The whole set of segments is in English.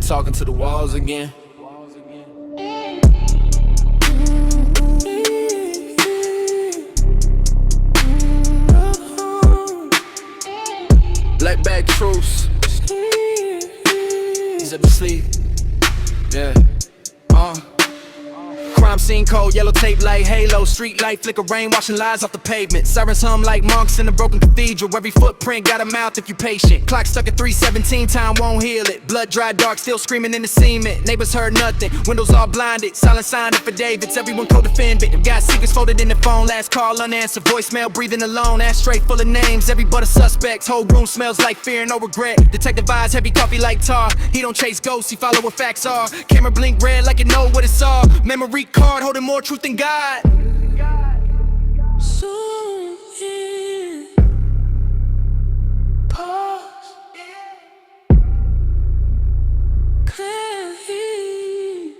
like talking to the walls again. Let back truce. He's up to sleep. Yeah. Crime scene cold, yellow tape like halo. Street light flicker, rain washing lies off the pavement. Sirens hum like monks in a broken cathedral. Every footprint got a mouth if you patient. Clock stuck at 3:17, time won't heal it. Blood dry dark, still screaming in the cement. Neighbors heard nothing, windows all blinded. Silent sign for Davids, everyone co-defendant. Got secrets folded in the phone, last call unanswered. Voicemail breathing alone, ashtray full of names. Every but a suspect, whole room smells like fear, no regret. Detective eyes, heavy coffee like tar. He don't chase ghosts, he follow what facts are. Camera blink red like it know what it saw. Memory card holding more truth than God. Zoom in, pause, clearly.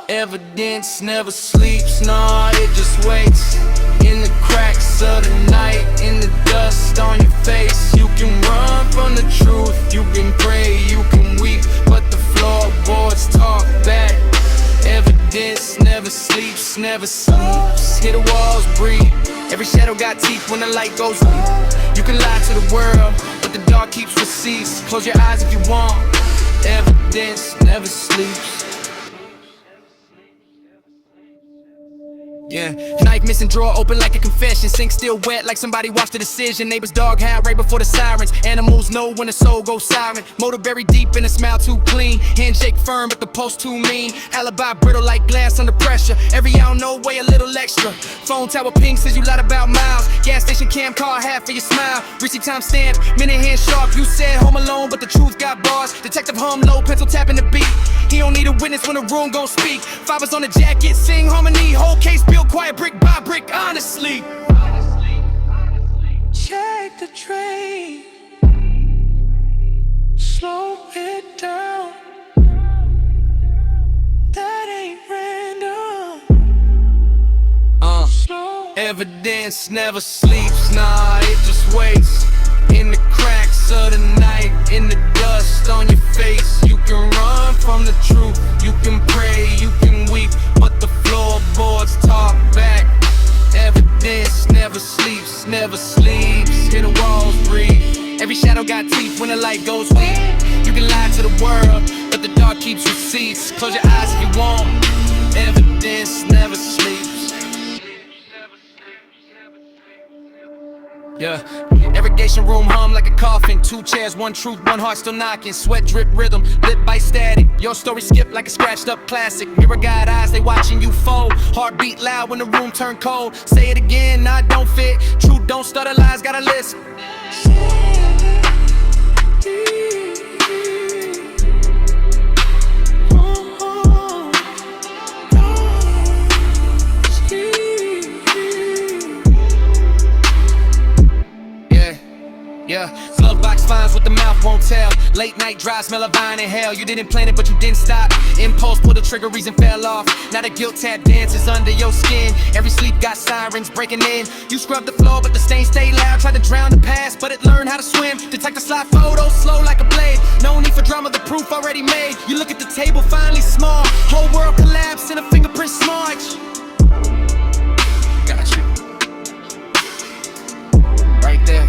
Evidence never sleeps, nah, it just waits. In the cracks of the night, in the dust on your face. You can run from the truth, you can pray, you can weep, but the floorboards talk back. Evidence never sleeps, never sleeps. Hear the walls breathe. Every shadow got teeth when the light goes weak. You can lie to the world, but the dark keeps receipts. Close your eyes if you want. Evidence never sleeps. Yeah, knife missing, drawer open like a confession. Sink still wet like somebody watched the decision. Neighbors dog howl right before the sirens. Animals know when the soul goes silent. Motor buried deep and the smile too clean. Handshake firm but the pulse too mean. Alibi brittle like glass under pressure. Every hour no way a little extra. Phone tower ping says you lied about miles. Gas station cam car half for your smile. Receipt time stamp, minute hand sharp. You said home alone but the truth got bars. Detective hum low, pencil tapping the beat. He don't need a witness when the room gon' speak. Fibers on the jacket, sing harmony. Whole case built quiet brick by brick, honestly. Check the train, slow it down. That ain't random. Slow. Evidence never sleeps, nah, it just waits. In the cracks of the night, in the dust on your face. You can run from the truth, you can pray, you can weep, but the floorboards talk back. Evidence never sleeps, never sleeps. Hear the walls breathe. Every shadow got teeth when the light goes weak. You can lie to the world, but the dark keeps receipts. Close your eyes if you want. Evidence never sleeps. Yeah, irrigation room hum like a coffin. 2 chairs, 1 truth, 1 heart still knocking. Sweat drip rhythm, lip bite static. Your story skip like a scratched up classic. Mirror guide eyes, they watching you fold. Heartbeat loud when the room turn cold. Say it again, nah, don't fit. Truth don't stutter, lies gotta listen. Yeah, glove box finds what the mouth won't tell. Late night dry smell of iron in hell. You didn't plan it but you didn't stop. Impulse pulled the trigger, reason fell off. Now the guilt tap dances under your skin. Every sleep got sirens breaking in. You scrub the floor but the stain stay loud. Tried to drown the past but it learned how to swim. Detect a slide photo slow like a blade. No need for drama, the proof already made. You look at the table finally small. Whole world collapsed in a fingerprint smudge. Got you right there.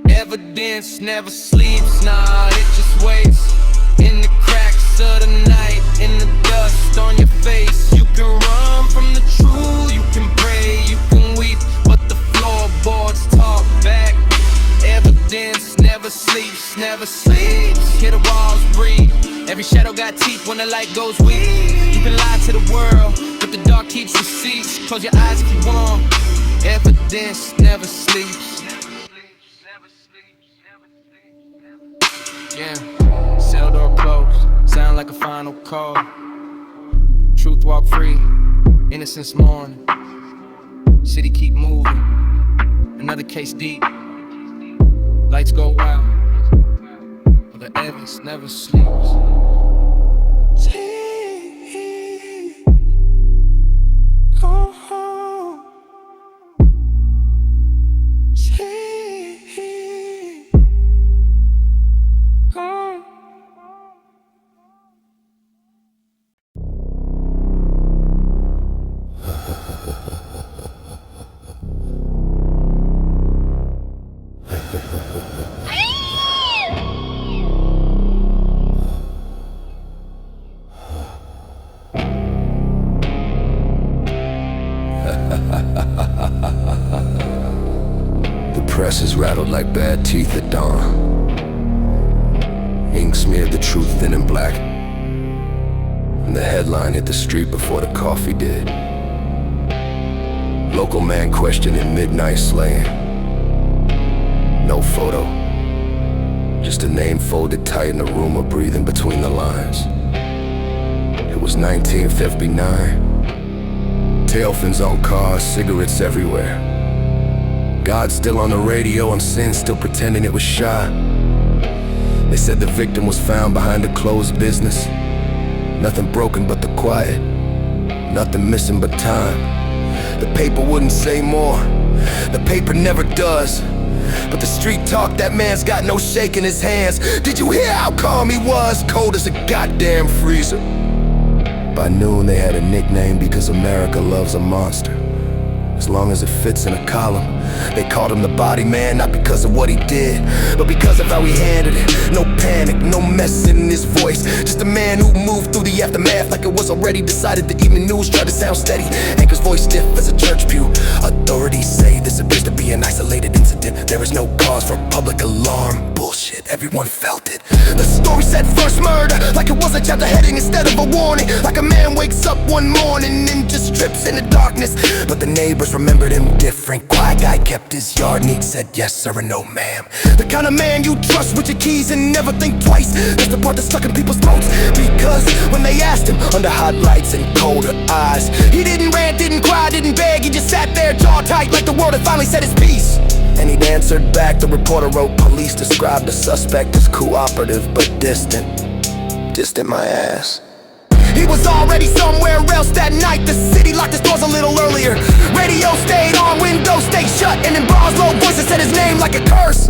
Evidence never sleeps, nah, it just waits. In the cracks of the night, in the dust on your face. You can run from the truth, you can pray, you can weep, but the floorboards talk back. Evidence never sleeps, never sleeps. Hear the walls breathe. Every shadow got teeth when the light goes weak. You can lie to the world, but the dark keeps receipts. Close your eyes if you want. Evidence never sleeps. Yeah, cell door closed, sound like a final call. Truth walk free, innocence mourn. City keep moving, another case deep. Lights go wild, but the evidence never sleeps. Go home. like bad teeth at dawn. Ink smeared the truth thin and black, and the headline hit the street before the coffee did. Local man questioning midnight slaying. No photo, just a name folded tight and a rumor breathing between the lines. It was 1959. Tail fins on cars, cigarettes everywhere. God still on the radio and sin still pretending it was shy. They said the victim was found behind a closed business. Nothing broken but the quiet, nothing missing but time. The paper wouldn't say more, the paper never does. But the street talk, that man's got no shake in his hands. Did you hear how calm he was? Cold as a goddamn freezer. By noon they had a nickname because America loves a monster. As long as it fits in a column. They called him the body man, not because of what he did, but because of how he handled it. No panic, no mess in his voice. Just a man who moved through the aftermath like it was already decided. The evening news tried to sound steady. Anchor's voice stiff as a church pew. Authorities say this appears to be an isolated incident. There is no cause for public alarm. Bullshit, everyone felt it. The story said first murder, like it was a chapter heading instead of a warning. Like a man wakes up one morning and just trips in the darkness. But the neighbors remembered him different. Quiet guy kept his yard neat, said yes sir and no ma'am. The kind of man you trust with your keys and never think twice. That's the part that's stuck in people's throats. Because when they asked him under hot lights and colder eyes, he didn't rant, didn't cry, didn't beg. He just sat there jaw tight like the world had finally said his piece. And he'd answered back. The reporter wrote, police described the suspect as cooperative but distant. Distant my ass. He was already somewhere else that night. The city locked its doors a little earlier. Radio stayed on, windows stayed shut, and in bars low voices said his name like a curse.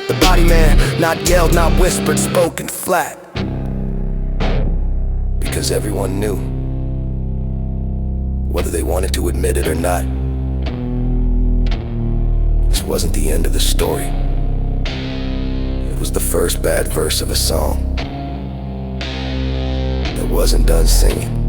The body man, not yelled, not whispered, spoken flat. Because everyone knew, whether they wanted to admit it or not. This wasn't the end of the story. It was the first bad verse of a song that wasn't done singing.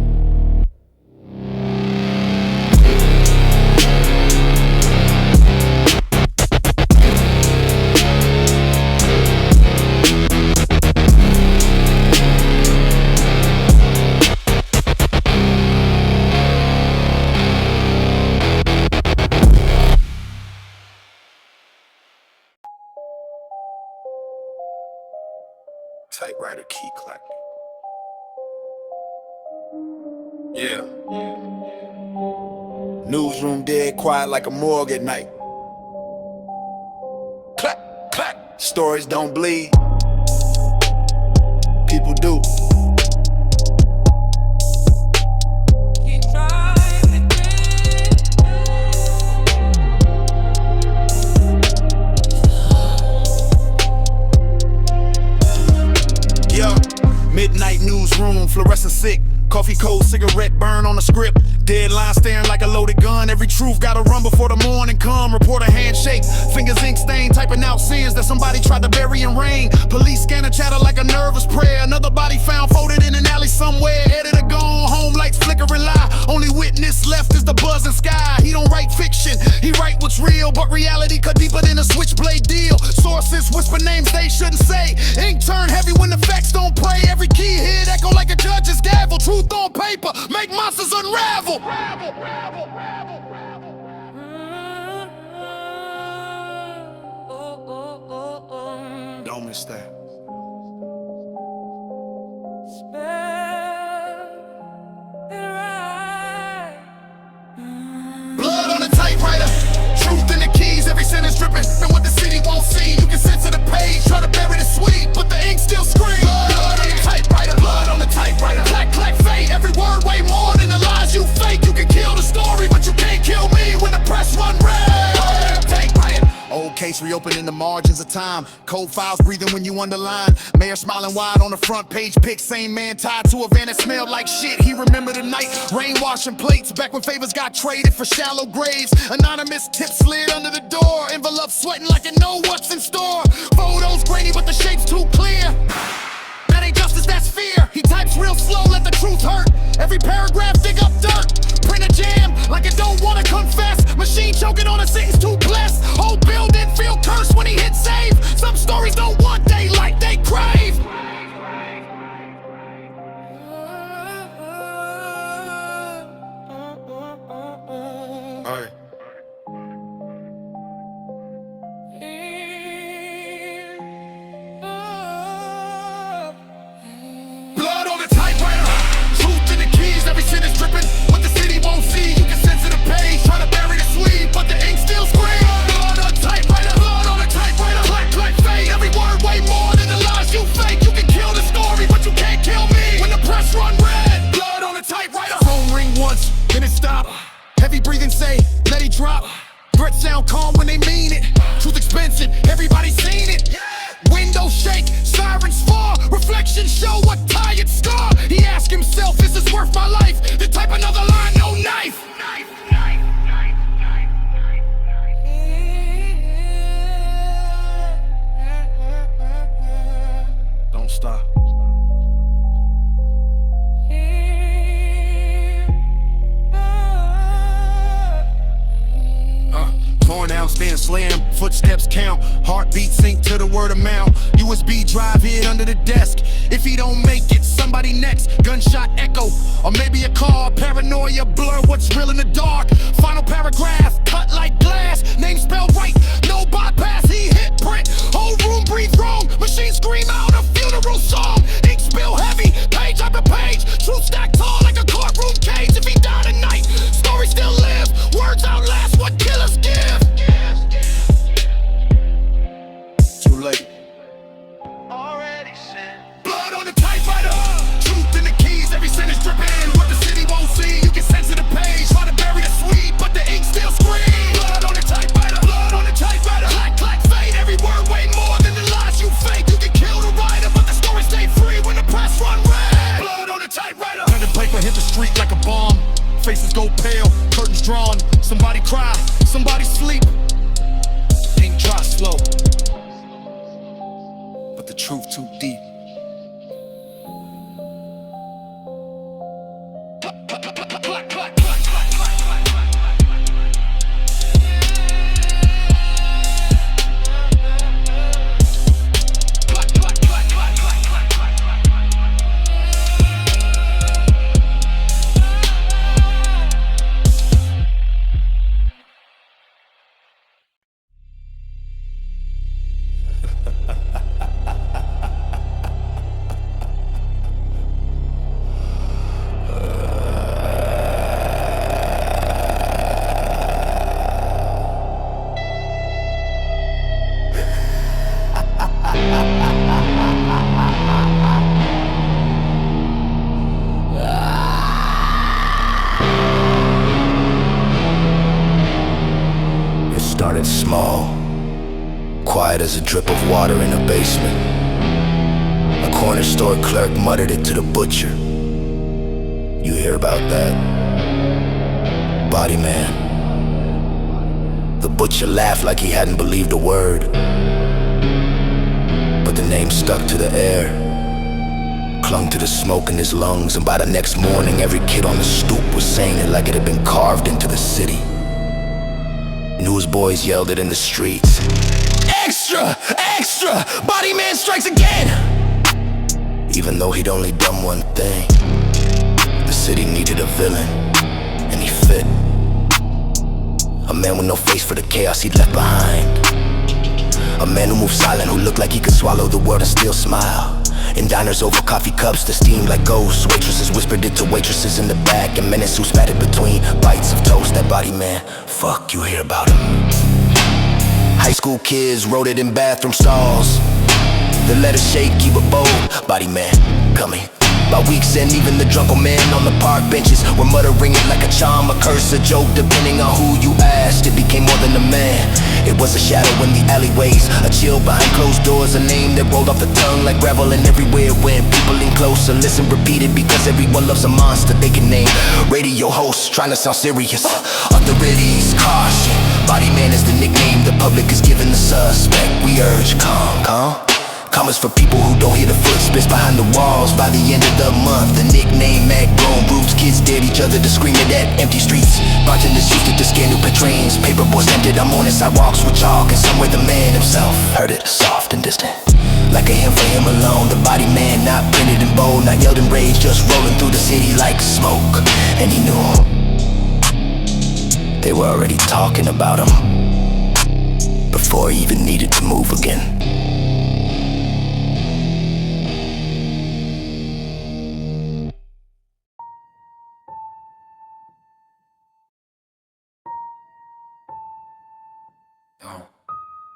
Typewriter key clack. Yeah. Newsroom dead quiet like a morgue at night. Clack, clack. Stories don't bleed. People do. Midnight newsroom, fluorescent sick. Coffee cold, cigarette burn on the script. Deadline staring like a loaded gun. Every truth gotta run before the morning come. Reporter handshake, fingers ink stained, typing out sins that somebody tried to bury in rain. Police scanner chatter like a nervous prayer. Another body found folded in an alley somewhere. Editor gone, home lights flickering lie. Only witness left is the buzzing sky. He don't write fiction, he write what's real, but reality cut deeper than a switchblade deal. Sources whisper names they shouldn't say. Ink turn heavy when the facts don't play. Every key hit echo like a judge's gavel. Truth on paper, make monsters unravel. Don't miss that. Blood on the typewriter, truth in the keys, every sentence dripping. And what the city won't see, you can sense to the page. Try to bury the sweet, but the ink still screams. Blood on the typewriter, blood on the typewriter. Clack, clack, fate, every word way more than the lies you fake. You can kill the story, but you can't kill me when the press run red. Typewriter. Old case reopened in the margins of time. Cold files breathing when you underline. Mayor smiling wide on the front page pic. Same man tied to a van that smelled like shit. He remembered the night, rain washing plates. Back when favors got traded for shallow graves. Anonymous tip slid under the door. Envelope sweating like it know what's in store. Photos grainy but the shape's too clear. That ain't justice, that's fear. He types real slow, let the truth hurt. Every paragraph dig up dirt. Print a jam like it don't wanna confess. Machine choking on a sentence too blessed. Whole building feel curse when he hits save. Some stories don't want daylight, they crave. Alright. Blood on the typewriter, truth in the keys, every sin is dripping. What the city won't see, you can censor the page. Try to bury the sweet, but the ink still screams. Blood on typewriter, blood on a typewriter. Clack, clack, fade, every word way more than the lies you fake. You can kill the story, but you can't kill me. When the press run red, blood on a typewriter. Phone ring once, then it stop. Heavy breathing say, let it drop. Threats sound calm when they mean it. Truth expensive, everybody's seen it. Windows shake, sirens fall. Reflections show a tired scar. He asked himself, is this worth my life? Then type another line, no knife. Don't stop. Torn out, stand slam, footsteps count. Heartbeat sync to the word of mouth. USB drive hid under the desk. If he don't make it, somebody next. Gunshot echo, or maybe a call. Paranoia blur what's real in the dark. Final paragraph, cut like glass. Name spelled right, no bypass. He hit print, whole room breathe wrong. Machine scream out a funeral song. Ink spill heavy, page after page. Truth stacked tall like a courtroom cage. If he died tonight, story still lives. Words outlast what killers give. Too late. Already sent. Blood on the typewriter, truth in the keys, every sentence dripping. What the city won't see, you can censor the page. Try to bury the sweet, but the ink still screams. Blood on the typewriter, blood on the typewriter. Clack, clack, fade, every word way more than the lies you fake. You can kill the writer, but the story stay free when the press run red. Blood on the typewriter. Pen and paper hit the street like a bomb. Faces go pale, curtains drawn. Somebody cry, somebody sleep. Ink dry slow, but the truth too deep. Started small, quiet as a drip of water in a basement. A corner store clerk muttered it to the butcher. You hear about that? Body man. The butcher laughed like he hadn't believed a word, but the name stuck to the air, clung to the smoke in his lungs, and by the next morning every kid on the stoop was saying it like it had been carved into the city. Newsboys yelled it in the streets. Extra! Extra! Body man strikes again! Even though he'd only done one thing, the city needed a villain, and he fit. A man with no face for the chaos he'd left behind. A man who moved silent, who looked like he could swallow the world and still smile. In diners over coffee cups that steamed like ghosts, waitresses whispered it to waitresses in the back, and menace who spat it between bites of toast. That body man, fuck, you hear about him. High school kids wrote it in bathroom stalls. The letters shake, keep it bold. Body man, coming. By weeks end, even the drunken men on the park benches were muttering it like a charm, a curse, a joke, depending on who you asked. It became more than a man. It was a shadow in the alleyways, a chill behind closed doors, a name that rolled off the tongue like gravel, and everywhere it went, people in close and listen repeated, because everyone loves a monster they can name. Radio hosts trying to sound serious. Authorities caution. Body man is the nickname the public is giving the suspect. We urge calm, calm. Comments for people who don't hear the footsteps behind the walls. By the end of the month, the nickname Mac grown. Roots, kids dared each other to screaming at empty streets. Bartenders used it to scare new patrons. Paperboys tempted, I'm on the sidewalks with chalk. And somewhere the man himself heard it, soft and distant, like a hymn for him alone. The body man, not printed in bold, not yelled in rage, just rolling through the city like smoke. And he knew they were already talking about him before he even needed to move again.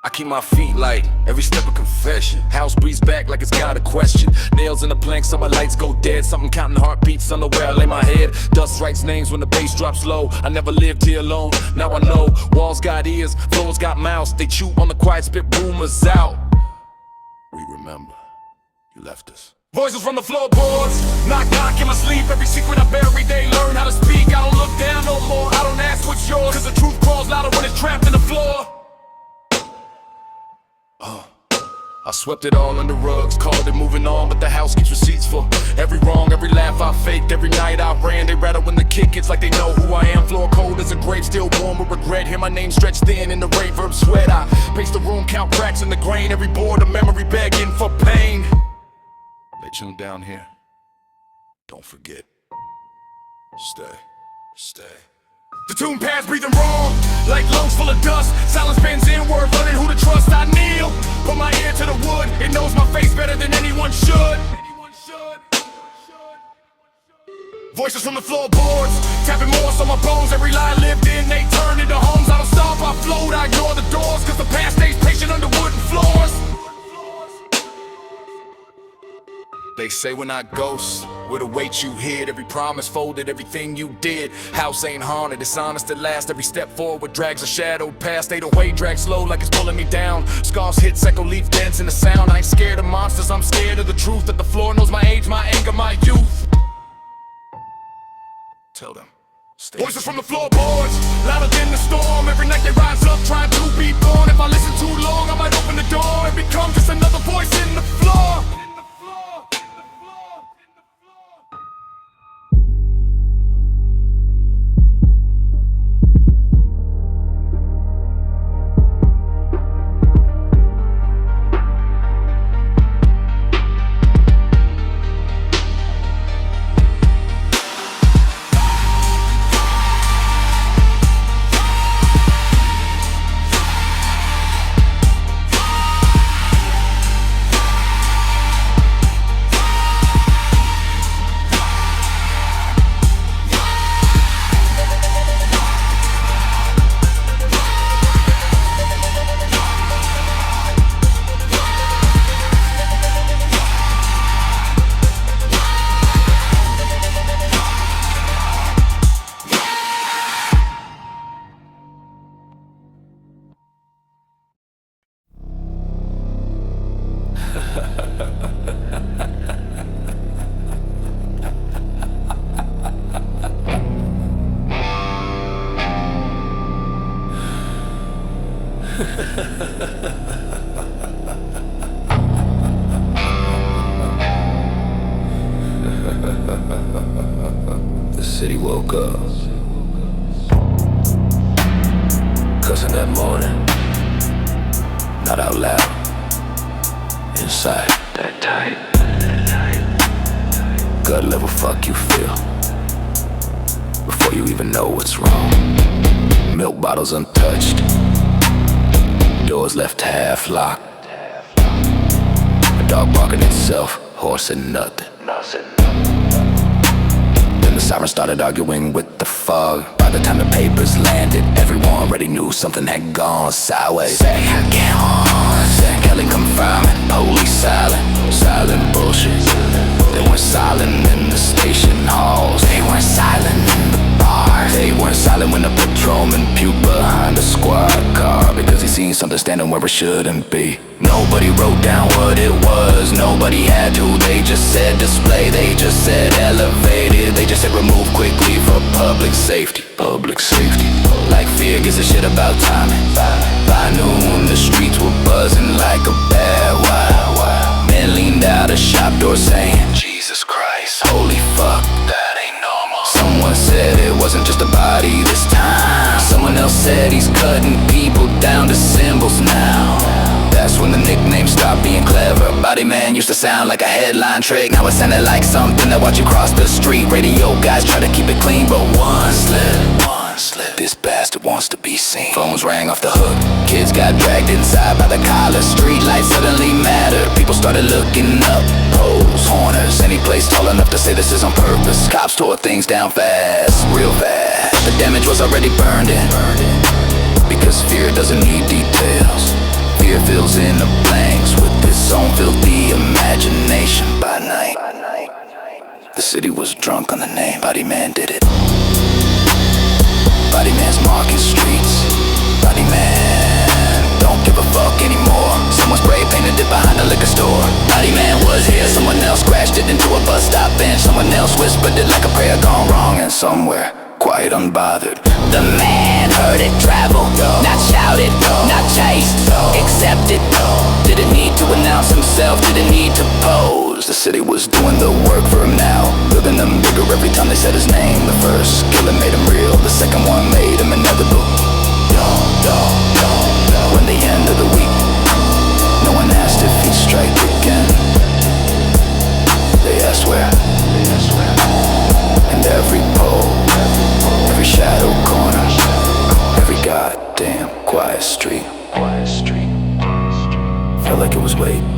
I keep my feet light, every step a confession. House breeze back like it's got a question. Nails in the planks so my lights go dead. Something counting heartbeats under where I lay my head. Dust writes names when the bass drops low. I never lived here alone, now I know. Walls got ears, floors got mouths. They chew on the quiet, spit rumors out. We remember, you left us. Voices from the floorboards, knock knock in my sleep. Every secret I bury, they learn how to speak. I don't look down no more, I don't ask what's yours, cause the truth crawls louder when it's trapped in the floor. I swept it all under rugs, called it moving on, but the house keeps receipts for every wrong, every laugh I faked, every night I ran. They rattle when the kick hits like they know who I am. Floor cold as a grave, still warm with regret. Hear my name stretched thin in the reverb sweat. I pace the room, count cracks in the grain. Every board a memory begging for pain. They tune down here, don't forget. Stay. The tune pads breathing wrong, like lungs full of dust. Silence bends inward, learning who to trust. I kneel, put my ear to the wood. It knows my face better than anyone should. Voices from the floorboards, tapping more on my bones. Every lie lived in, they turn into homes. I don't stop, I float, I ignore the doors, cause the past stays patient under wooden floors. They say we're not ghosts, we're the weight you hid. Every promise folded, everything you did. House ain't haunted, it's honest at last. Every step forward drags a shadow past. 808 drags slow like it's pulling me down. Scars hit, echo leaf dance in the sound. I ain't scared of monsters, I'm scared of the truth. That the floor knows my age, my anger, my youth. Tell them, stay. Voices from the floorboards, louder than the storm. Every night they rise up, trying to be born. If I listen too long, I might open the door and become just another voice in the floor. The city woke up, cussing that morning, not out loud, inside. That tight, gut level fuck you feel before you even know what's wrong. Milk bottles untouched, doors left half locked. A dog barking itself, horse said nothing. Then the siren started arguing with the fog. By the time the papers landed, everyone already knew something had gone sideways. Second Kelly confirming, police silent bullshit. They weren't silent in the station halls, they weren't silent in the bars. They weren't silent when the patrolman puked behind a squad car because he seen something standing where it shouldn't be. Nobody wrote down what it was, nobody had to. They just said display, they just said elevated. They just said remove quickly for public safety. Like fear gives a shit about timing. By noon the streets were buzzing like a bad wild. man leaned out a shop door saying, Jesus Christ, holy fuck, that ain't normal. Someone said it wasn't just a body this time. Someone else said he's cutting people down to symbols now. That's when the nickname stopped being clever. Body man used to sound like a headline trick. Now it sounded like something that watch you cross the street. Radio guys try to keep it clean, but one slip, this bastard wants to be seen. Phones rang off the hook, kids got dragged inside by the collar. Street lights suddenly mattered, people started looking up. Poles, horners, any place tall enough to say this is on purpose. Cops tore things down fast, real fast. The damage was already burned in, because fear doesn't need details. Fear fills in the blanks with its own filthy imagination. By night, the city was drunk on the name. Body man did it. Body man's marking streets. Body man don't give a fuck anymore. Someone spray painted it behind a liquor store. Body man was here, someone else crashed it into a bus stop bench. Someone else whispered it like a prayer gone wrong. And somewhere, quiet, unbothered, the man heard it travel. Not shouted, not chased, accepted. Didn't need to announce himself, didn't need to pose. The city was doing the work for him now, building them bigger every time they said his name. The first killing made him real, the second one made him inevitable. When the end of the week, no one asked if he'd strike again. They asked where, and every pole, every shadow corner, every goddamn quiet street, felt like it was waiting.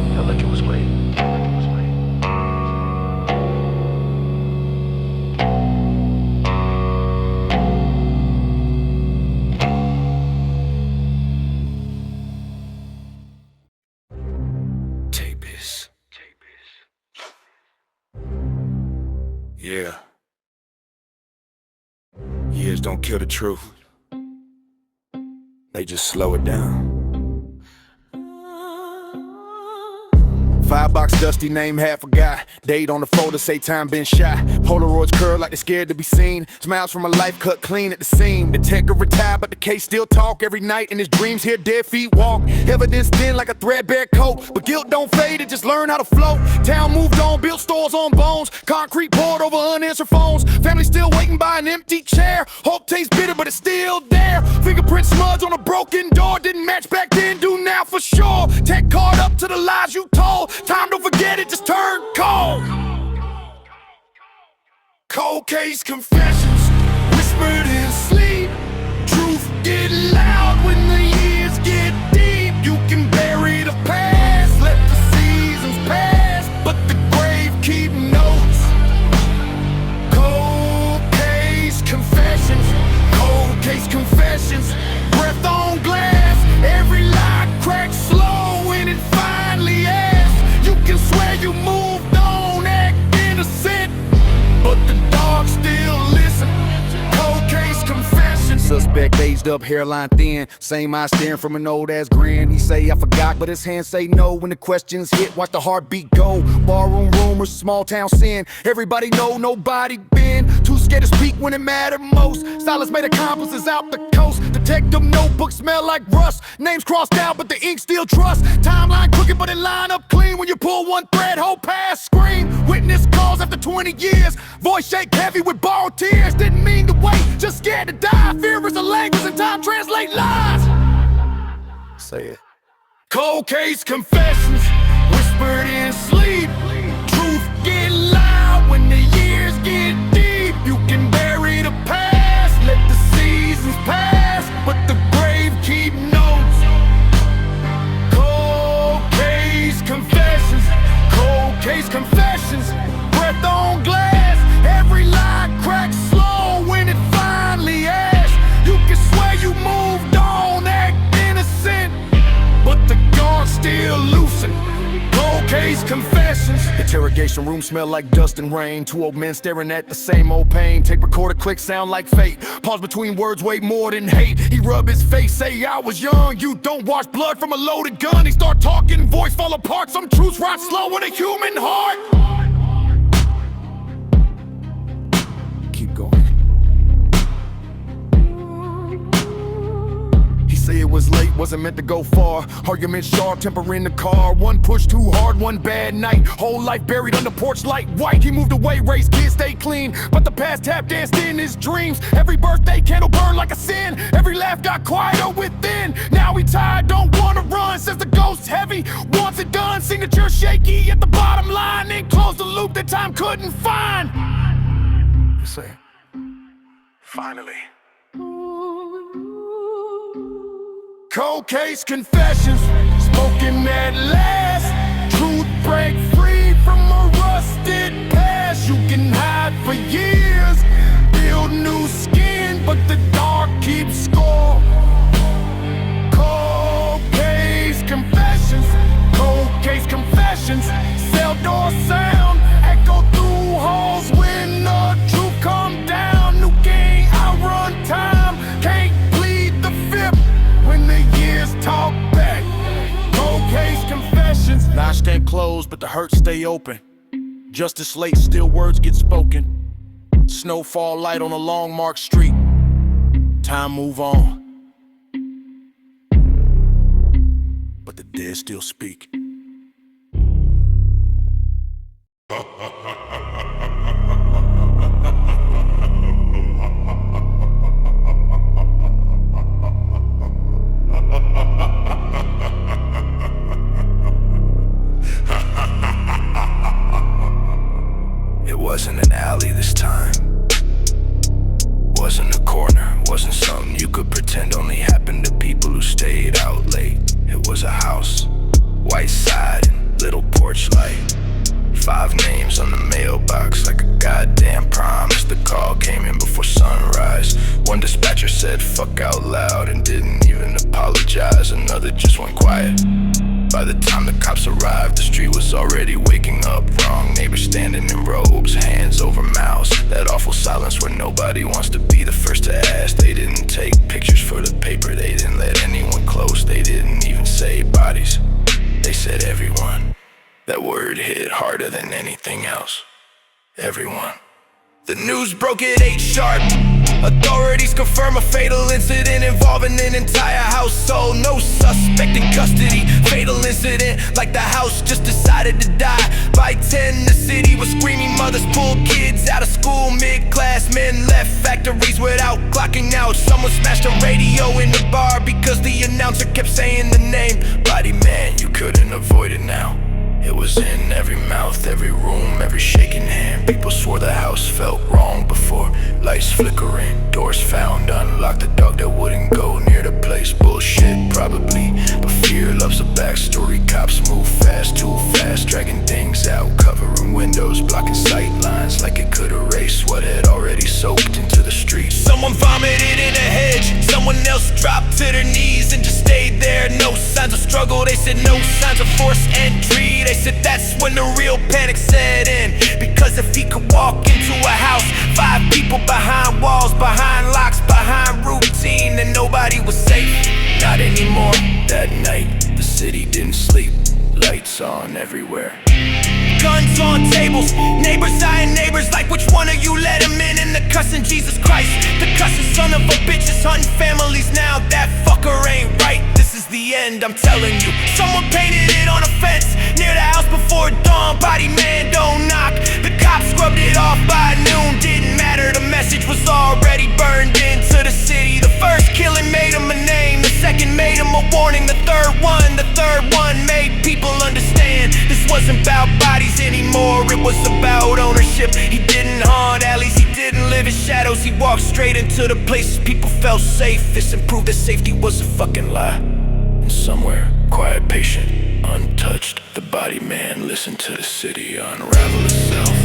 Yeah. Years don't kill the truth. They just slow it down. Firebox dusty, name half forgot. Date on the folder, say time been shot. Polaroids curl like they're scared to be seen. Smiles from a life cut clean at the seam. Detective retired, but the case still talk. Every night in his dreams, hear dead feet walk. Evidence thin like a threadbare coat, but guilt don't fade, it just learn how to float. Town moved on, built stores on bones. Concrete poured over unanswered phones. Family still waiting by an empty chair. Hope tastes bitter, but it's still there. Fingerprint smudge on a broken door. Didn't match back then, do now for sure. Tech card up to the lies you told. Time to forget it, just turn cold. Cold case confessions, whispered in sleep. Truth get loud when the years get deep. You can bury the past, let the seasons pass, but the grave keep notes. Cold case confessions, cold case confessions. Breath on glass, every lie cracks slow when it finally asks. You can swear you moved on, act innocent, but the dog still listen. Cold case confessions. Suspect aged up, hairline thin, same eye staring from an old ass grin. He say I forgot, but his hands say no. When the questions hit, watch the heartbeat go. Barroom rumors, small town sin. Everybody know, nobody been too scared to speak when it mattered most. Silence made accomplices out the coast. Detective notebooks smell like rust. Names crossed out, but the ink still trust. Timeline crooked, but it line up clean. When you pull one thread, whole past scream. Witness calls after 20 years. Voice shake heavy with borrowed tears. Didn't mean to wait, just scared to die. Fear is a language and time translate lies. Say it. Cold case confessions, whispered in sleep. Truth get loud when the years get deep. You can bury the past, let the seasons pass, but the grave keep notes. Cold case confessions, cold case confessions. Breath on glass, every lie cracks slow when it finally asks. You can swear you moved on, act innocent, but the guard's still loosened. Cold case confessions. Interrogation room smell like dust and rain. Two old men staring at the same old pain. Tape recorder click sound like fate. Pause between words way more than hate. He rub his face, say I was young. You don't wash blood from a loaded gun. He start talking, voice fall apart. Some truths rot slow in a human heart. Keep going. He say it was late, wasn't wasn't meant to go far. Argument sharp, temper in the car. One push too hard, one bad night. Whole life buried under porch light white. He moved away, raised kids, stay clean. But the past tap danced in his dreams. Every birthday candle burned like a sin. Every laugh got quieter within. Now he tired, don't wanna run. Says the ghost heavy, wants it done. Signature shaky at the bottom line. Then close the loop that time couldn't find. You say, finally. Cold case confessions, spoken at last. Truth break free from a rusted past. You can hide for years, build new skin, but the dark keeps score. Cold case confessions, cell door sound, echo through halls when the truth come down. New game, outrun time, can't plead the fifth when the years talk back. Cold case confessions. Nightstand closed, but the hurt stay open. Justice late, still words get spoken. Snowfall light on a long marked street. Time move on, but the dead still speak. It wasn't an alley this time. Wasn't a corner, wasn't something you could pretend only happened to people who stayed out late. It was a house, white side, little porch light. 5 names on the mailbox like a goddamn promise. The call came in before sunrise. One dispatcher said fuck out loud and didn't even apologize. Another just went quiet. By the time the cops arrived, the street was already waking up. Wrong neighbors standing in robes, hands over mouths. That awful silence where nobody wants to be the first to ask. They didn't take pictures for the paper, they didn't let anyone close. They didn't even say bodies, they said everyone. That word hit harder than anything else. Everyone. The news broke at 8 sharp. Authorities confirm a fatal incident involving an entire household. No suspect in custody. Fatal incident like the house just decided to die. By 10 the city was screaming. Mothers pulled kids out of school. Mid-class men left factories without clocking out. Someone smashed a radio in the bar because the announcer kept saying the name. Body man, you couldn't avoid it now. It was in every mouth, every room, every shaking hand. People swore the house felt wrong before. Lights flickering, doors found unlocked. The dog that wouldn't go near the place. Bullshit, probably, but fear loves a backstory. Cops move fast, too fast, dragging things out, covering windows, blocking sight lines like it could erase what had already soaked into the streets. Someone vomited in a hedge, someone else dropped to their knees and just stayed there. No signs of struggle, they said no signs of forced entry. They said that's when the real panic set in. Because if he could walk into a house, 5 people behind walls, behind locks, behind routine, then nobody was safe. Not anymore. That night, the city didn't sleep. Lights on everywhere. Guns on tables, neighbors eyeing neighbors like which one of you let him in. And the cussing Jesus Christ, the cussing son of a bitch is hunting families now. That fucker ain't right. This is the end, I'm telling you. Someone painted it on a fence near the house before dawn. Body man, don't knock. The cops scrubbed it off by noon. Didn't matter, the message was already burned into the city. The first killing made him a name. The second made him a warning. The third one made people understand this wasn't about bodies anymore. It was about ownership. He didn't haunt alleys, he didn't live in shadows. He walked straight into the places people felt safe. This improved that safety was a fucking lie. And somewhere, quiet, patient, untouched, the body man listened to the city unravel itself.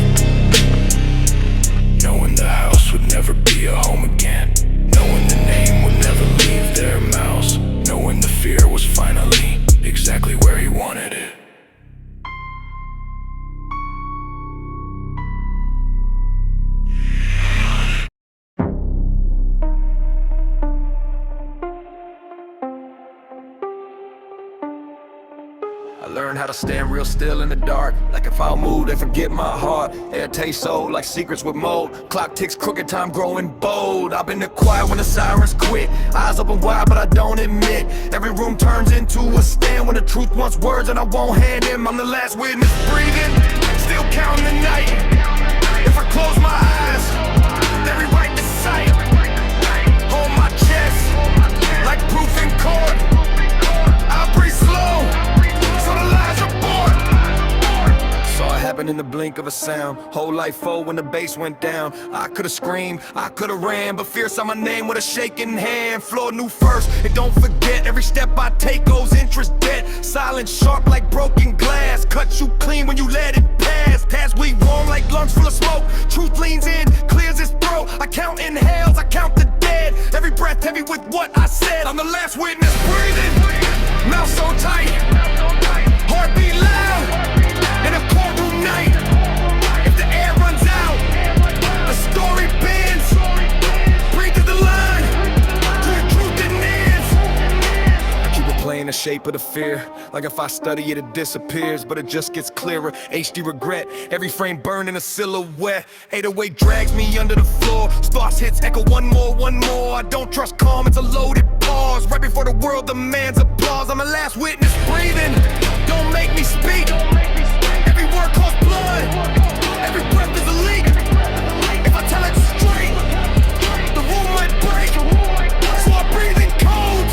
Knowing the house would never be a home again. Knowing the name would never leave their mouths. Knowing the fear was finally exactly where he wanted it. I learned how how to stand real still in the dark. Like if I'll move, they forget my heart. Air tastes so like secrets with mold. Clock ticks crooked, time growing bold. I've been quiet when the sirens quit. Eyes open wide, but I don't admit. Every room turns into a stand when the truth wants words and I won't hand him. I'm the last witness breathing, still counting the night. If I close my eyes, they rewrite the sight. Hold my chest like proof in court. I breathe slow, so the lies are born. Saw it happen in the blink of a sound. Whole life forward when the bass went down. I could've screamed, I could've ran, but fear saw my name with a shaking hand. Floor knew first, and don't forget, every step I take goes interest debt. Silence sharp like broken glass, cut you clean when you let it pass. Pass we warm like lungs full of smoke. Truth leans in, clears its throat. I count inhales, I count the dead. Every breath heavy with what I said. I'm the last witness breathing, mouth so tight, heartbeat loud in a courtroom night. If the air runs out, the story bends. Breathe to the line, to the truth that ends. I keep replaying the shape of the fear. Like if I study it, it disappears, but it just gets clearer. HD regret, every frame burned in a silhouette. 808 drags me under the floor. Sparse hits echo one more, one more. I don't trust calm, it's a loaded pause. Right before the world demands applause. I'm a last witness breathing, don't make me speak. Every word costs blood, every breath is a leak. If I tell it straight, the room might break. So I breathe in cold,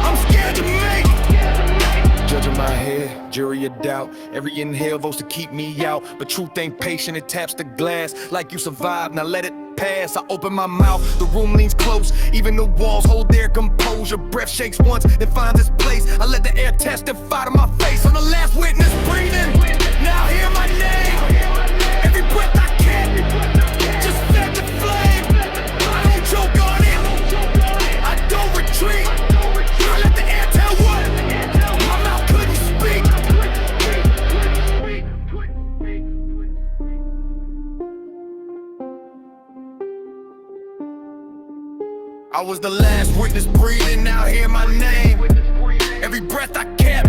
I'm scared to make. Judging my head, jury of doubt. Every inhale votes to keep me out. But truth ain't patient, it taps the glass. Like you survived, now let it pass. I open my mouth, the room leans close. Even the walls hold their composure. Breath shakes once, then finds its place. I let the air testify to my face. I'm the last witness breathing, now hear my name. Every breath I can, just fed the flame. I don't choke on it, I don't retreat. I let the air tell what my mouth couldn't speak. I was the last witness breathing, now hear my name. Every breath I kept,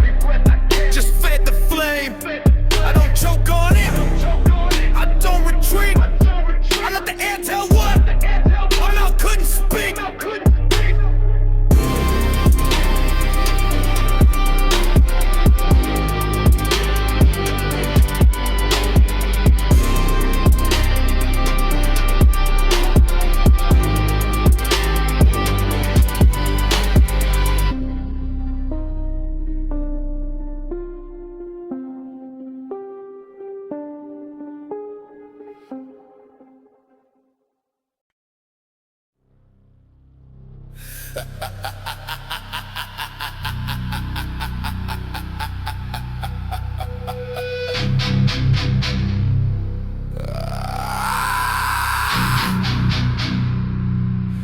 just fed the flame. I don't choke on it, I don't retreat. I let the air tell what my mouth couldn't speak.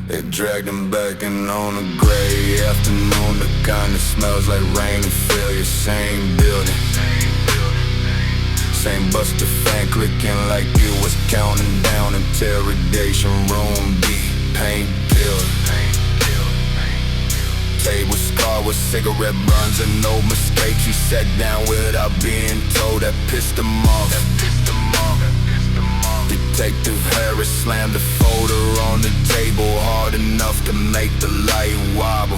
They dragged him back in on a gray afternoon. The kind that smells like rain and failure. Same building, same Buster fan clicking like it was counting down. Interrogation room, deep pain pill. Table scarred with cigarette burns and no mistakes. He sat down without being told. That pissed him off. Detective Harris slammed the folder on the table hard enough to make the light wobble.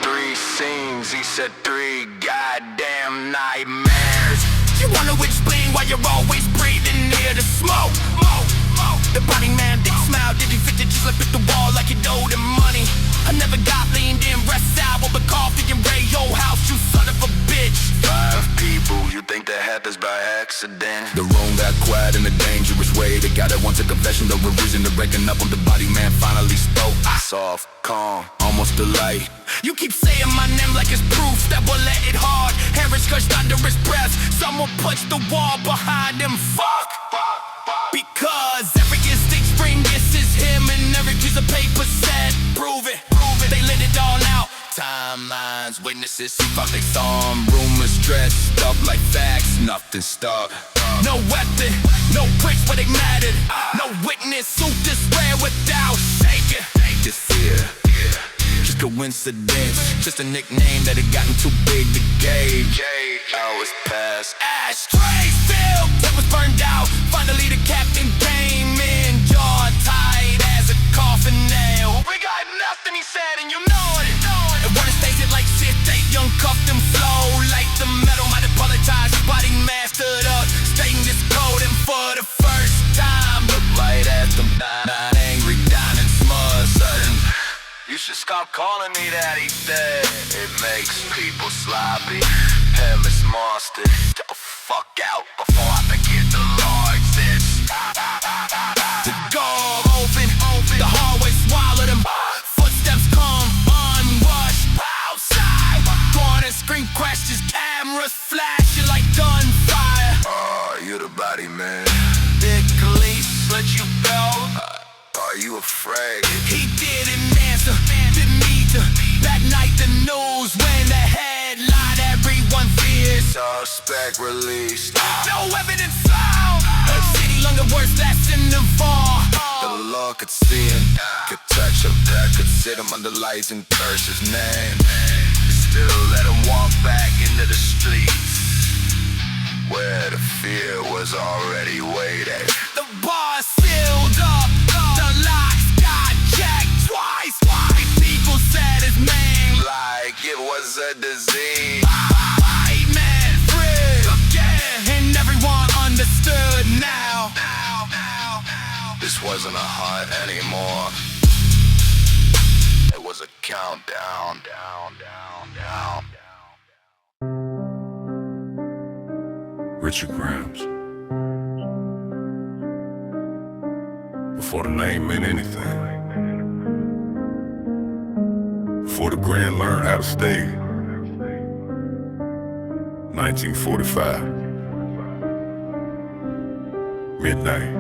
3 scenes, he said 3 goddamn nightmares. You wanna explain why you're always breathing near the smoke? The body man did smile, did he fit it just like hit the wall like he owed him money? I never got leaned in, rest out over coffee and Ray, yo house, you son of a bitch. 5 people, you think that happens by accident? The room got quiet in a dangerous way. They got it once a confession, the revision to reckon up on the body man finally spoke. Soft, calm, almost a light. You keep saying my name like it's proof that we'll let it hard. Harris crushed under his breath. Someone punched the wall behind him. Fuck! Because every instinct screamed this is him, and every piece of paper said prove it. They lit it all out. Timelines, witnesses who thought they saw him. Rumors dressed up like facts, nothing stuck. No weapon, no bricks where they mattered. No witness who just ran without shaking. Just fear, just coincidence, just a nickname that had gotten too big to gauge. hours pass. Ashtrays filled, tempers burned out. Finally the captain came in, jaw tight as a coffin nail. We got nothing, he said, and you know it. And when it stays it like shit, they uncuffed him flow like the metal. Might apologize, body mastered up. Stainless coat, and for the first time, look right at them. Not angry, down and smug, sudden. You should stop calling me that, he said. It makes people sloppy. Headless monster, get the fuck out before I forget the law exists. The door open, the hallway swallowed him. Footsteps come unwashed. Outside, corner scream questions, cameras flashing like gunfire. Oh, you the body man. Did police let you go? Are you afraid? He didn't answer, didn't need to. That night the news when the headline everyone fears. Suspect released. No evidence found. A city learned the worst lesson of all. The law could see him, could touch him, could sit him under lights and curse his name. Still let him walk back into the streets where the fear was already waiting. The bar sealed up, the locks got jacked twice. People said his name Like it was a disease. white man free again, and everyone understood now. This wasn't a hunt anymore. It was a countdown, down. Richard Grams. Before the name meant anything. Before the Grand learned how to stay. 1945. Midnight.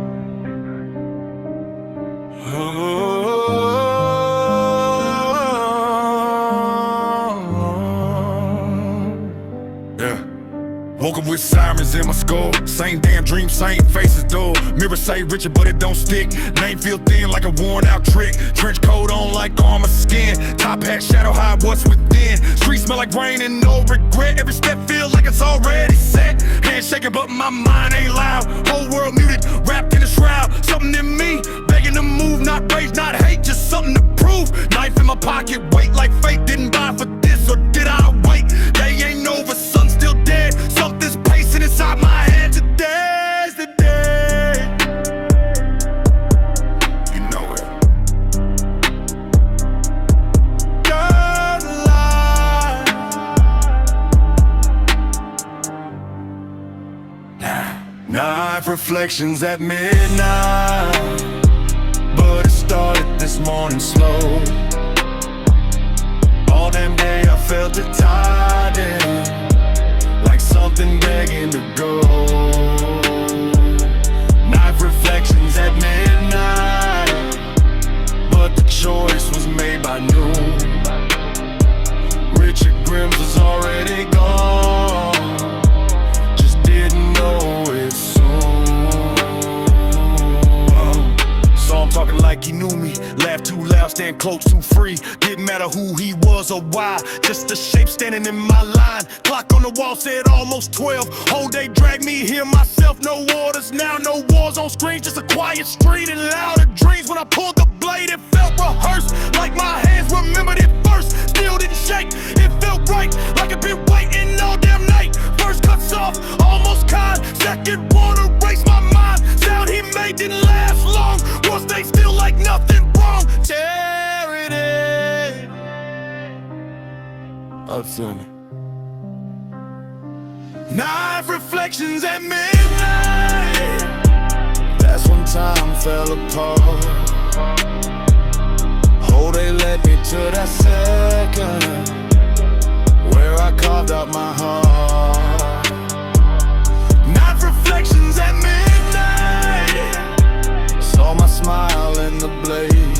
Yeah. Woke up with sirens in my skull. Same damn dream, same faces dull. Mirror say Richard, but it don't stick. Name feel thin like a worn out trick. Trench coat on like armor skin. Top hat, shadow hide what's within. Streets smell like rain and no regret. Every step feels like it's already set. Hand shaking, but my mind ain't loud. Whole world muted, wrapped in a shroud. Something in me, begging to move. Not rage, not hate, just something to prove. Knife in my pocket, wait like fate. Didn't buy for this, or did I wait? Day ain't over, sun still dead. Something's pacing inside my head. Today's the day. You know it. God alive. Night reflections at midnight, but it started this morning slow. All damn day I felt it tied in, like something begging to go. Night reflections at midnight, but the choice was made by noon. Richard Grimm's was already gone, just didn't know it soon. Saw him talking like he knew me, laughed too loud, stand close, too free. Didn't matter who he was or why, just a shape standing in my line. Clock on the wall said almost 12. Whole day dragged me here myself. No orders now, no wars on screen, just a quiet street and louder dreams. When I pulled the blade, it felt rehearsed, like my hands remembered it first. Still didn't shake, it felt right, like I've been waiting all damn night. First cuts off, almost kind. Second one erased my mind. Sound he made didn't last long. Once they still like nothing wrong. Charity. I've seen it. Night reflections at midnight. That's when time fell apart. Oh, they led me to that second where I carved out my heart. Night reflections at midnight. Saw my smile in the blade.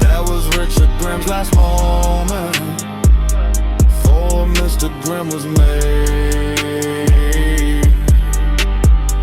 That was Richard Grimm's last moment. For Mr. Grimm was made.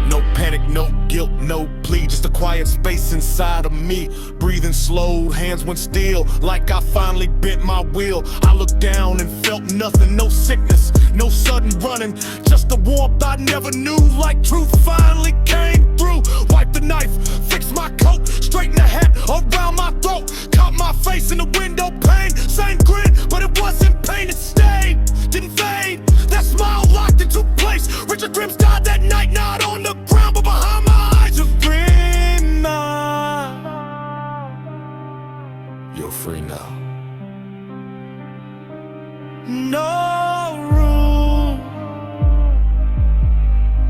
No panic, no guilt, no plea, just just a quiet space inside of me. Breathing slow, hands went still, like I finally bent my will. I looked down and felt nothing, no sickness, no sudden running, just a warmth I never knew, like truth finally came through. Wipe the knife, fix my coat, straighten the hat around my throat, caught my face in the window pane, same grin, but it wasn't pain, it stayed, didn't fade. That smile locked into place. Richard Grimm's died that night, not on the ground, but behind my eyes. A grin now. You're free now. No room,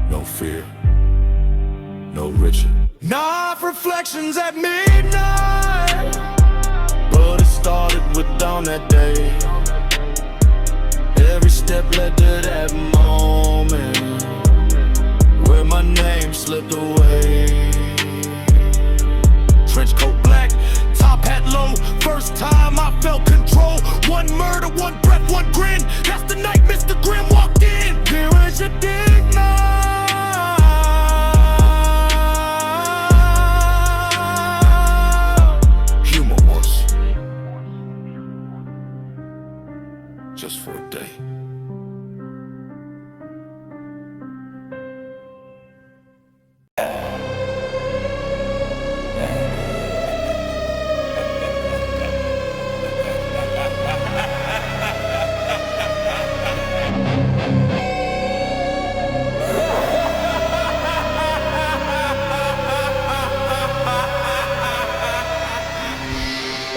No fear. No Richard. not reflections at midnight, but it started with dawn that day. Every step led to that moment where my name slipped away. Trench coat black, top hat low, first time I felt control. One murder, one breath, one grin. That's the night Mr. Grimm walked in. Here is your dig now. Humorous. Just for a day.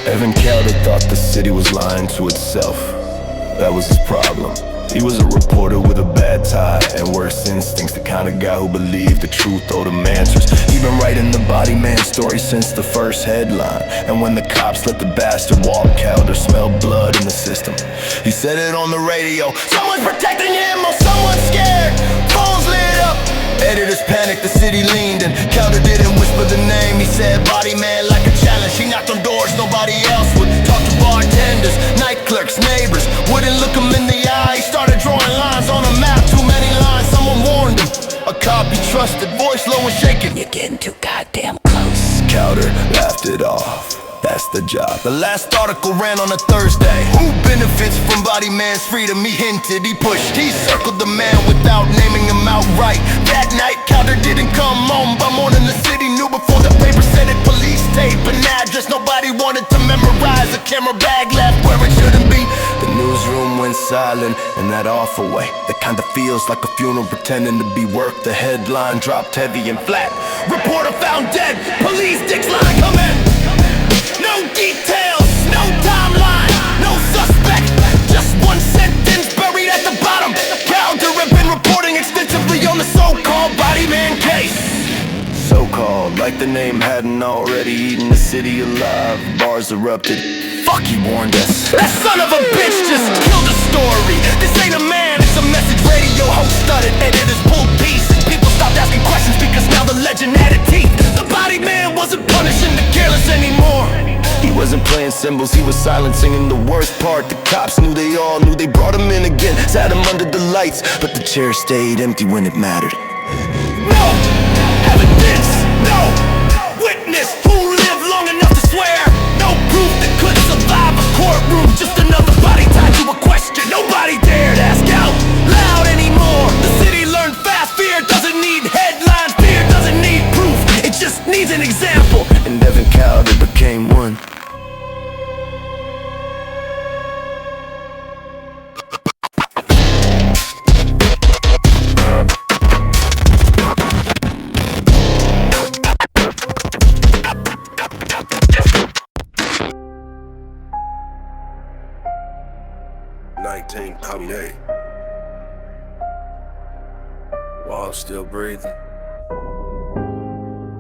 Evan Calder thought the city was lying to itself. That was his problem. He was a reporter with a bad tie and worse instincts, the kind of guy who believed the truth owed him answers. He been writing the body man story since the first headline. And when the cops let the bastard walk, Calder smelled blood in the system. He said it on the radio, someone's protecting him or someone's scared. Phones lit up, editors panicked, the city leaned, and Calder didn't whisper the name. He said body man like a challenge. He knocked on doors nobody else would. Talk to bartenders, night clerks, neighbors, wouldn't look him in the eye. He started drawing lines on a map, too many lines, someone warned him. A cop he trusted, voice low and shaking. You're getting too goddamn close. Calder laughed it off. That's the job. The last article ran on a Thursday. Who benefits from body man's freedom? He hinted, he pushed, he circled the man without naming him outright. That night, Calder didn't come home. By morning, the city knew before the paper said it. Police tape, an address nobody wanted to memorize. A camera bag left where it shouldn't be. The newsroom went silent in that awful way. That kind of feels like a funeral pretending to be work. The headline dropped heavy and flat. Reporter found dead. Police Dick's line come in. No details, no timeline, no suspect, just one sentence buried at the bottom. Calder had been reporting extensively on the so-called body man case. So-called, like the name hadn't already eaten the city alive. Bars erupted. Fuck, he warned us. That son of a bitch just killed the story. This ain't a man, it's a message radio host studded. Editors pulled pieces. People stopped asking questions because now the legend had a teeth. The body man wasn't punishing the careless anymore. He wasn't playing cymbals, he was silencing. And the worst part, the cops knew, they all knew. They brought him in again, sat him under the lights, but the chair stayed empty when it mattered. No evidence, no witness who lived long enough to swear. No proof that could survive a courtroom. Just another body tied to a question. Nobody dared ask out loud anymore. The city learned fast, fear doesn't need headlines. Fear doesn't need proof, it just needs an example. And Evan Calder became one. Walls still breathing,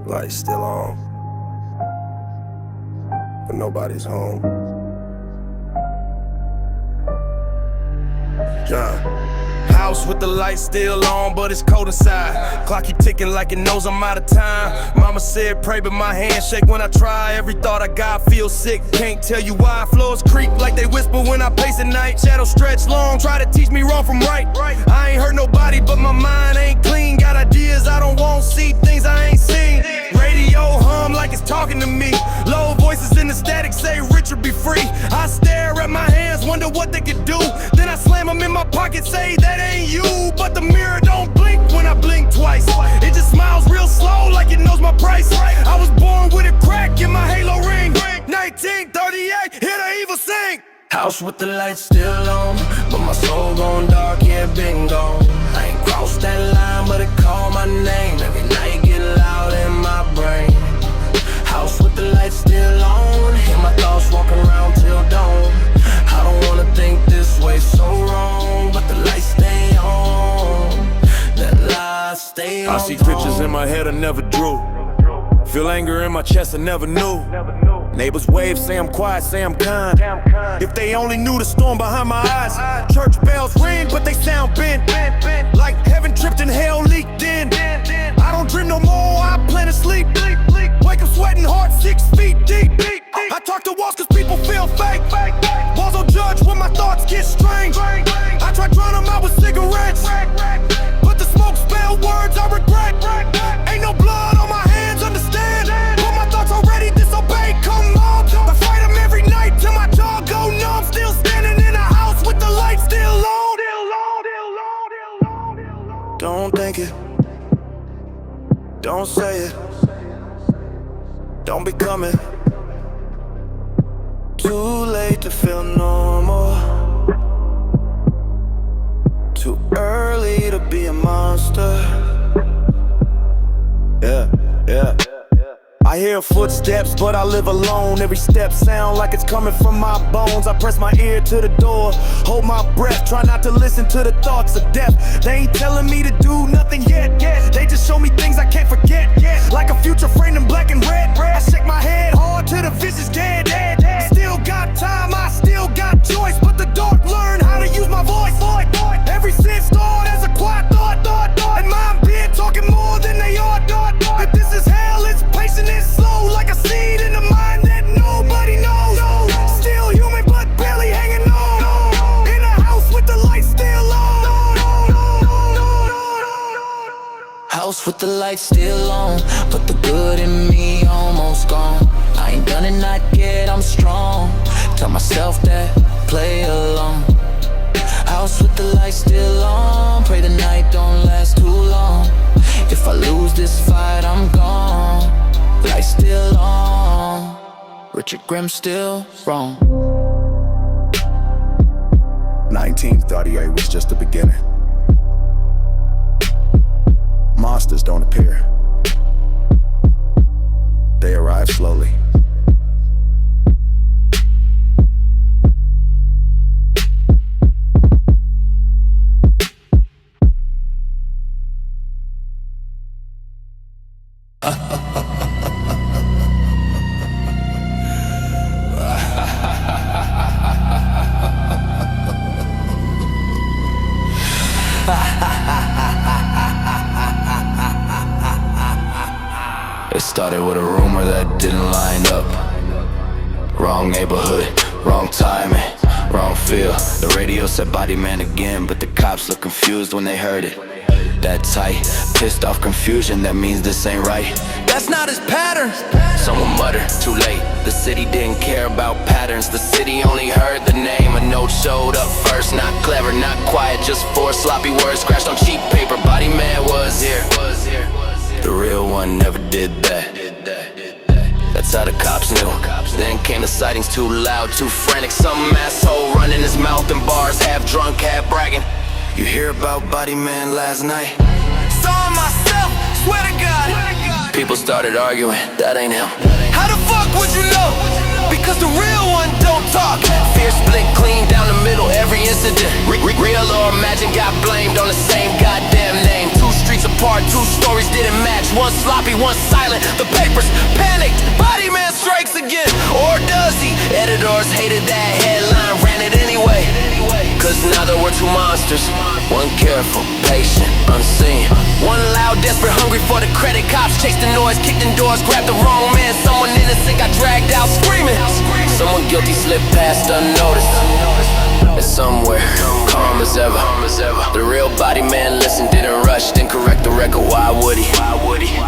lights still on, but nobody's home. John. House with the lights still on, but it's cold inside. Clock keep ticking like it knows I'm out of time. Mama said pray, but my hands shake when I try. Every thought I got feels sick, can't tell you why. Floors creak like they whisper when I pace at night. Shadows stretch long, try to teach me wrong from right. I ain't hurt nobody, but my mind ain't clean. Got ideas I don't want, see things I ain't seen. Radio static, say rich or be free. I stare at my hands, wonder what they could do. Then I slam them in my pocket, say that ain't you. But the mirror don't blink when I blink twice. It just smiles real slow like it knows my price. I was born with a crack in my halo ring. 1938, hear the evil sing. House with the lights still on, but my soul gone dark, yeah, been gone. I ain't crossed that line, but it called my name. Every night get loud in my brain. House with the lights still on, hear my thoughts walking around till dawn. I don't wanna think this way so wrong, but the lights stay on. That light stay on. I see pictures in my head I never drew. Feel anger in my chest I never knew. Neighbors wave, say I'm quiet, say I'm kind. If they only knew the storm behind my eyes. Church bells ring, but they sound bent. Like heaven tripped and hell leaked in. I don't dream no more, I plan to sleep. Wake up sweating hard, 6 feet deep. I talk to walls cause people feel fake. Walls don't judge when my thoughts get strange. I try drown them out with cigarettes, but the smoke spell words I regret. Ain't no blood on my hands, understand. But my thoughts already disobeyed, come on. I fight them every night till my jaw go numb. Still standing in a house with the lights still on. Don't think it, don't say it, don't become it. Too late to feel normal, too early to be a monster. Yeah. I hear footsteps, but I live alone. Every step sound like it's coming from my bones. I press my ear to the door, hold my breath, try not to listen to the thoughts of death. They ain't telling me to do nothing yet. They just show me things I can't forget. Like a future framed in black and red. I shake my head hard till the vision's dead. Still got time, I still got choice, but the dark learn how to use my voice. Every sin started as a quiet thought, and mine been talking more than they are. If this is hell, it's patient and slow, like a seed in the mind that nobody knows. Still human, but barely hanging on. In a house with the lights still on. House with the lights still on, but the good in me almost gone. I ain't done it, not yet, I'm strong. Tell myself that, play along. House with the lights still on, pray the night don't last too long. If I lose this fight, I'm gone. Lights still on, Richard Grimm still wrong. 1938 was just the beginning. Monsters don't appear, they arrive slowly. It started with a rumor that didn't line up. Wrong neighborhood, wrong timing, wrong feel. The radio said body man again, but the cops looked confused when they heard it. That tight, pissed off confusion, that means this ain't right. That's not his pattern. Someone muttered, too late. The city didn't care about patterns. The city only heard the name. A note showed up first, not clever, not quiet, just 4 sloppy words scratched on cheap paper. Body man was here. The real one never did that. That's how the cops knew. Then came the sightings, too loud, too frantic. Some asshole running his mouth in bars, half drunk, half bragging. You hear about Body Man last night? Saw him myself, swear to God. People started arguing, that ain't him. How the fuck would you know? Because the real one don't talk. Fear split clean down the middle, every incident. Real or imagined got blamed on the same goddamn name. 2 streets apart, 2 stories didn't match. One sloppy, one silent. The papers panicked, Body Man strikes again. Or does he? Editors hated that headline, ran it anyway. Cause now there were 2 monsters. One careful, patient, unseen. One loud, desperate, hungry for the credit. Cops chased the noise, kicked in doors, grabbed the wrong man. Someone innocent got dragged out screaming. Someone guilty slipped past unnoticed. And somewhere, calm as ever. The real body man listened, didn't rush, didn't correct the record. Why would he?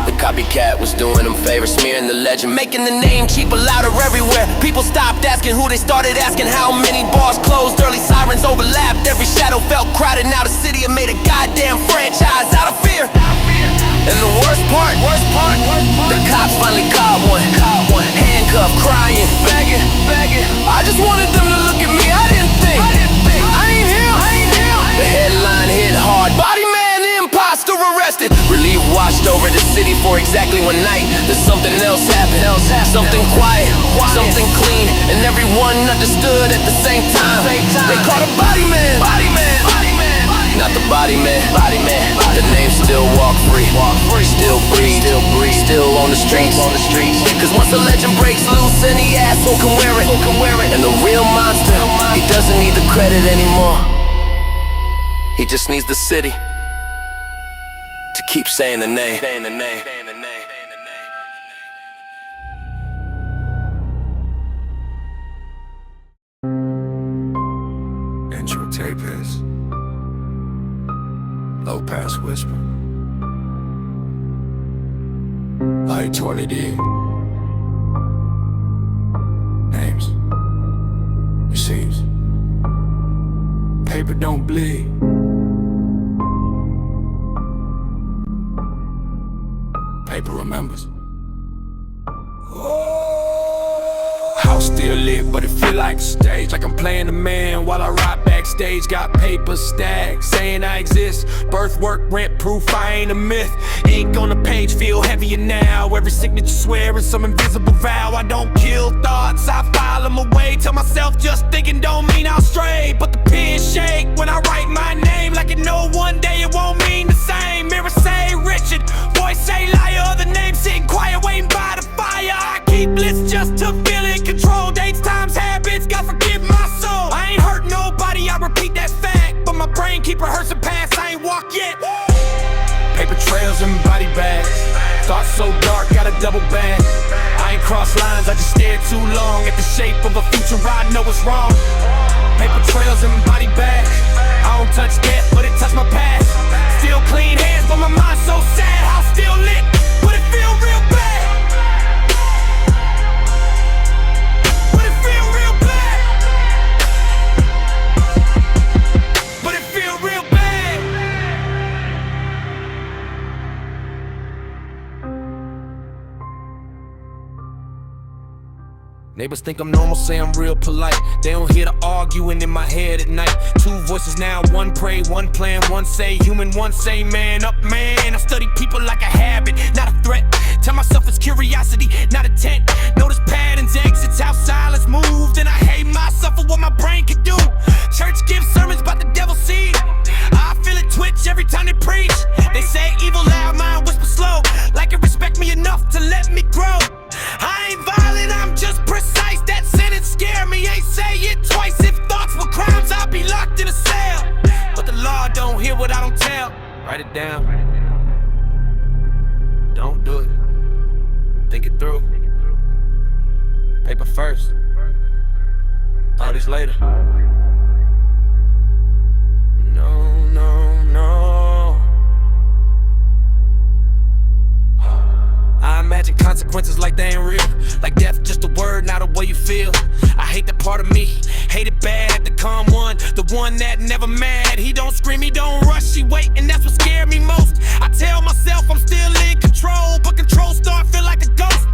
The copycat was doing him favors, smearing the legend, making the name cheaper, louder everywhere. People stopped asking who, they started asking how many bars closed. Early sirens overlapped, every shadow felt crowded. Now the city had made a goddamn franchise out of fear. And the worst part, the cops finally caught one. Handcuffed, crying, begging. I just wanted them to look at me, I didn't think. I ain't him. The headline hit hard, body man, imposter arrested. Relief washed over the city for exactly one night. Then something else happened, something quiet, something clean, and everyone understood at the same time. They called a body man. Not the body man. The name still walk free, still breathe, still on the streets. Cause once the legend breaks loose, any asshole can wear it. And the real monster, he doesn't need the credit anymore. He just needs the city to keep saying the name. Intro tape is low pass whisper. High 20D. Names. Receives. Paper don't bleed. Paper remembers. House still lit, but it feel like a stage. Like I'm playing a man while I ride backstage. Got paper stacked, saying I exist. Birth, work, rent, proof I ain't a myth. Ink on the page, feel heavier now. Every signature swear is some invisible vow. I don't kill thoughts, I file them away. Tell myself just thinking don't mean I'll stray. But the pen shake when I write my name. Like it know one day it won't mean the same. Mirror say Richard, voice say liar. Other names sitting quiet, waiting by the fire. I keep lists just to feel it. Control dates, times, habits, God forgive my soul. I ain't hurt nobody, I repeat that fact. But my brain keep rehearsing past, I ain't walked yet. Paper trails and body bags. Thoughts so dark, got a double bag. I ain't crossed lines, I just stared too long at the shape of a future I know it's wrong. Paper trails and body bags. I don't touch death, but it touched my past. Still clean hands, but my mind's so sad. House still lit, but it feel real bad. Neighbors think I'm normal, say I'm real polite. They don't hear the arguing in my head at night. Two voices now, one pray, one plan, one say human, one say man up, man. I study people like a habit, not a threat. Tell myself it's curiosity, not intent. Notice patterns, exits, how silence moved. And I hate myself for what my brain can do. Church gives sermons about the devil's seed. I feel it twitch every time they preach. They say evil loud, mine whisper slow. Like it respect me enough to let me grow. I ain't violent, I'm just precise. That sentence scare me, ain't say it twice. If thoughts were crimes, I'd be locked in a cell. But the law don't hear what I don't tell. Write it down. Don't do it. Think it through. Paper first. Thoughts later. No, no, no. I imagine consequences like they ain't real. Like death, just a word, not a way you feel. I hate that part of me, hate it bad. The calm one, the one that never mad. He don't scream, he don't rush, he wait, and that's what scared me most. I tell myself I'm still in control, but control start feel like a ghost.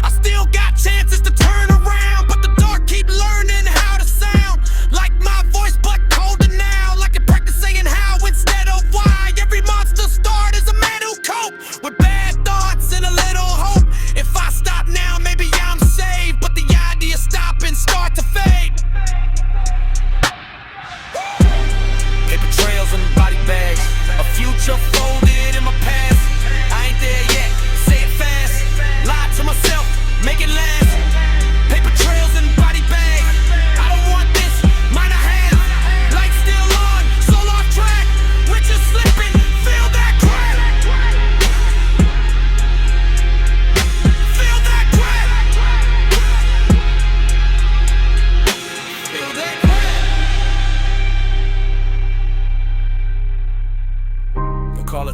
I still got chances to turn around, but the dark keep learning how to sound. Like my voice, but colder now. Like it practice saying how instead of why. Every monster start is a man who cope with bad thoughts and a little hope. If I stop now, maybe I'm saved. But the idea of stopping start to fade. Paper trails and body bags. A future folded in my past. I ain't there yet. Say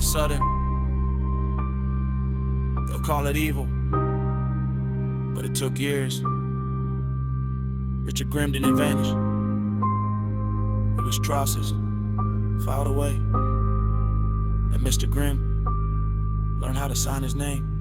sudden, they'll call it evil, but it took years. Richard Grimm didn't vanish. It was Strauss's filed away. And Mr. Grimm learned how to sign his name.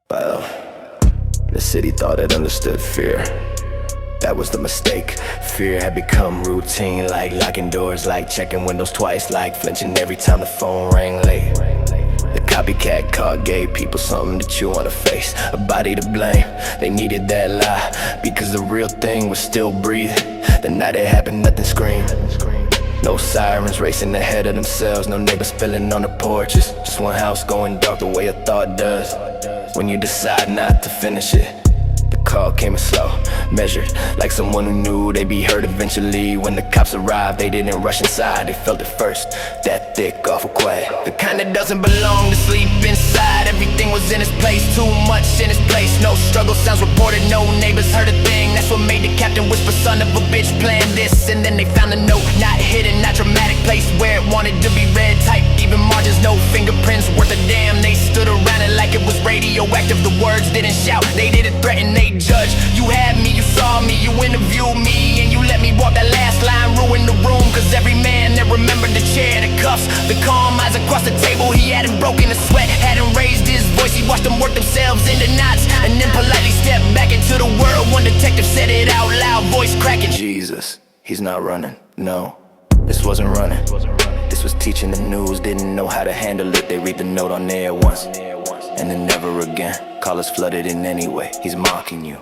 Well, the city thought it understood fear. That was the mistake. Fear had become routine, like locking doors, like checking windows twice, like flinching every time the phone rang late. The copycat card gave people something to chew on the face, a body to blame. They needed that lie, because the real thing was still breathing. The night it happened, nothing screamed. No sirens racing ahead of themselves, no neighbors spilling on the porches. Just one house going dark the way a thought does when you decide not to finish it. The call came in slow, measured, like someone who knew they'd be heard eventually. When the cops arrived, they didn't rush inside, they felt it first. That thick, awful quiet, the kind that doesn't belong to sleep inside. Everything was in its place, too much in its place. No struggle sounds reported, no neighbors heard a thing. That's what made the captain whisper, son of a bitch, plan this. And then they found a note, not hidden, not dramatic, placed where it wanted to be read. Type, even margins, no fingerprints worth a damn. They stood around it like it was radioactive. The words didn't shout, they didn't threaten, they judged. You had me, you saw me, you interviewed me, and you let me walk that last line, ruin the room. Cause every man that remembered the chair, the cuffs, the calm eyes across the table. He hadn't broken a sweat, hadn't raised his voice. He watched them work themselves into knots, and then politely stepped back into the world. One detective said it out loud, voice cracking. Jesus, he's not running, no, this wasn't running. This was teaching the news, didn't know how to handle it. They read the note on there once, and then never again. Callers flooded in anyway, he's mocking you.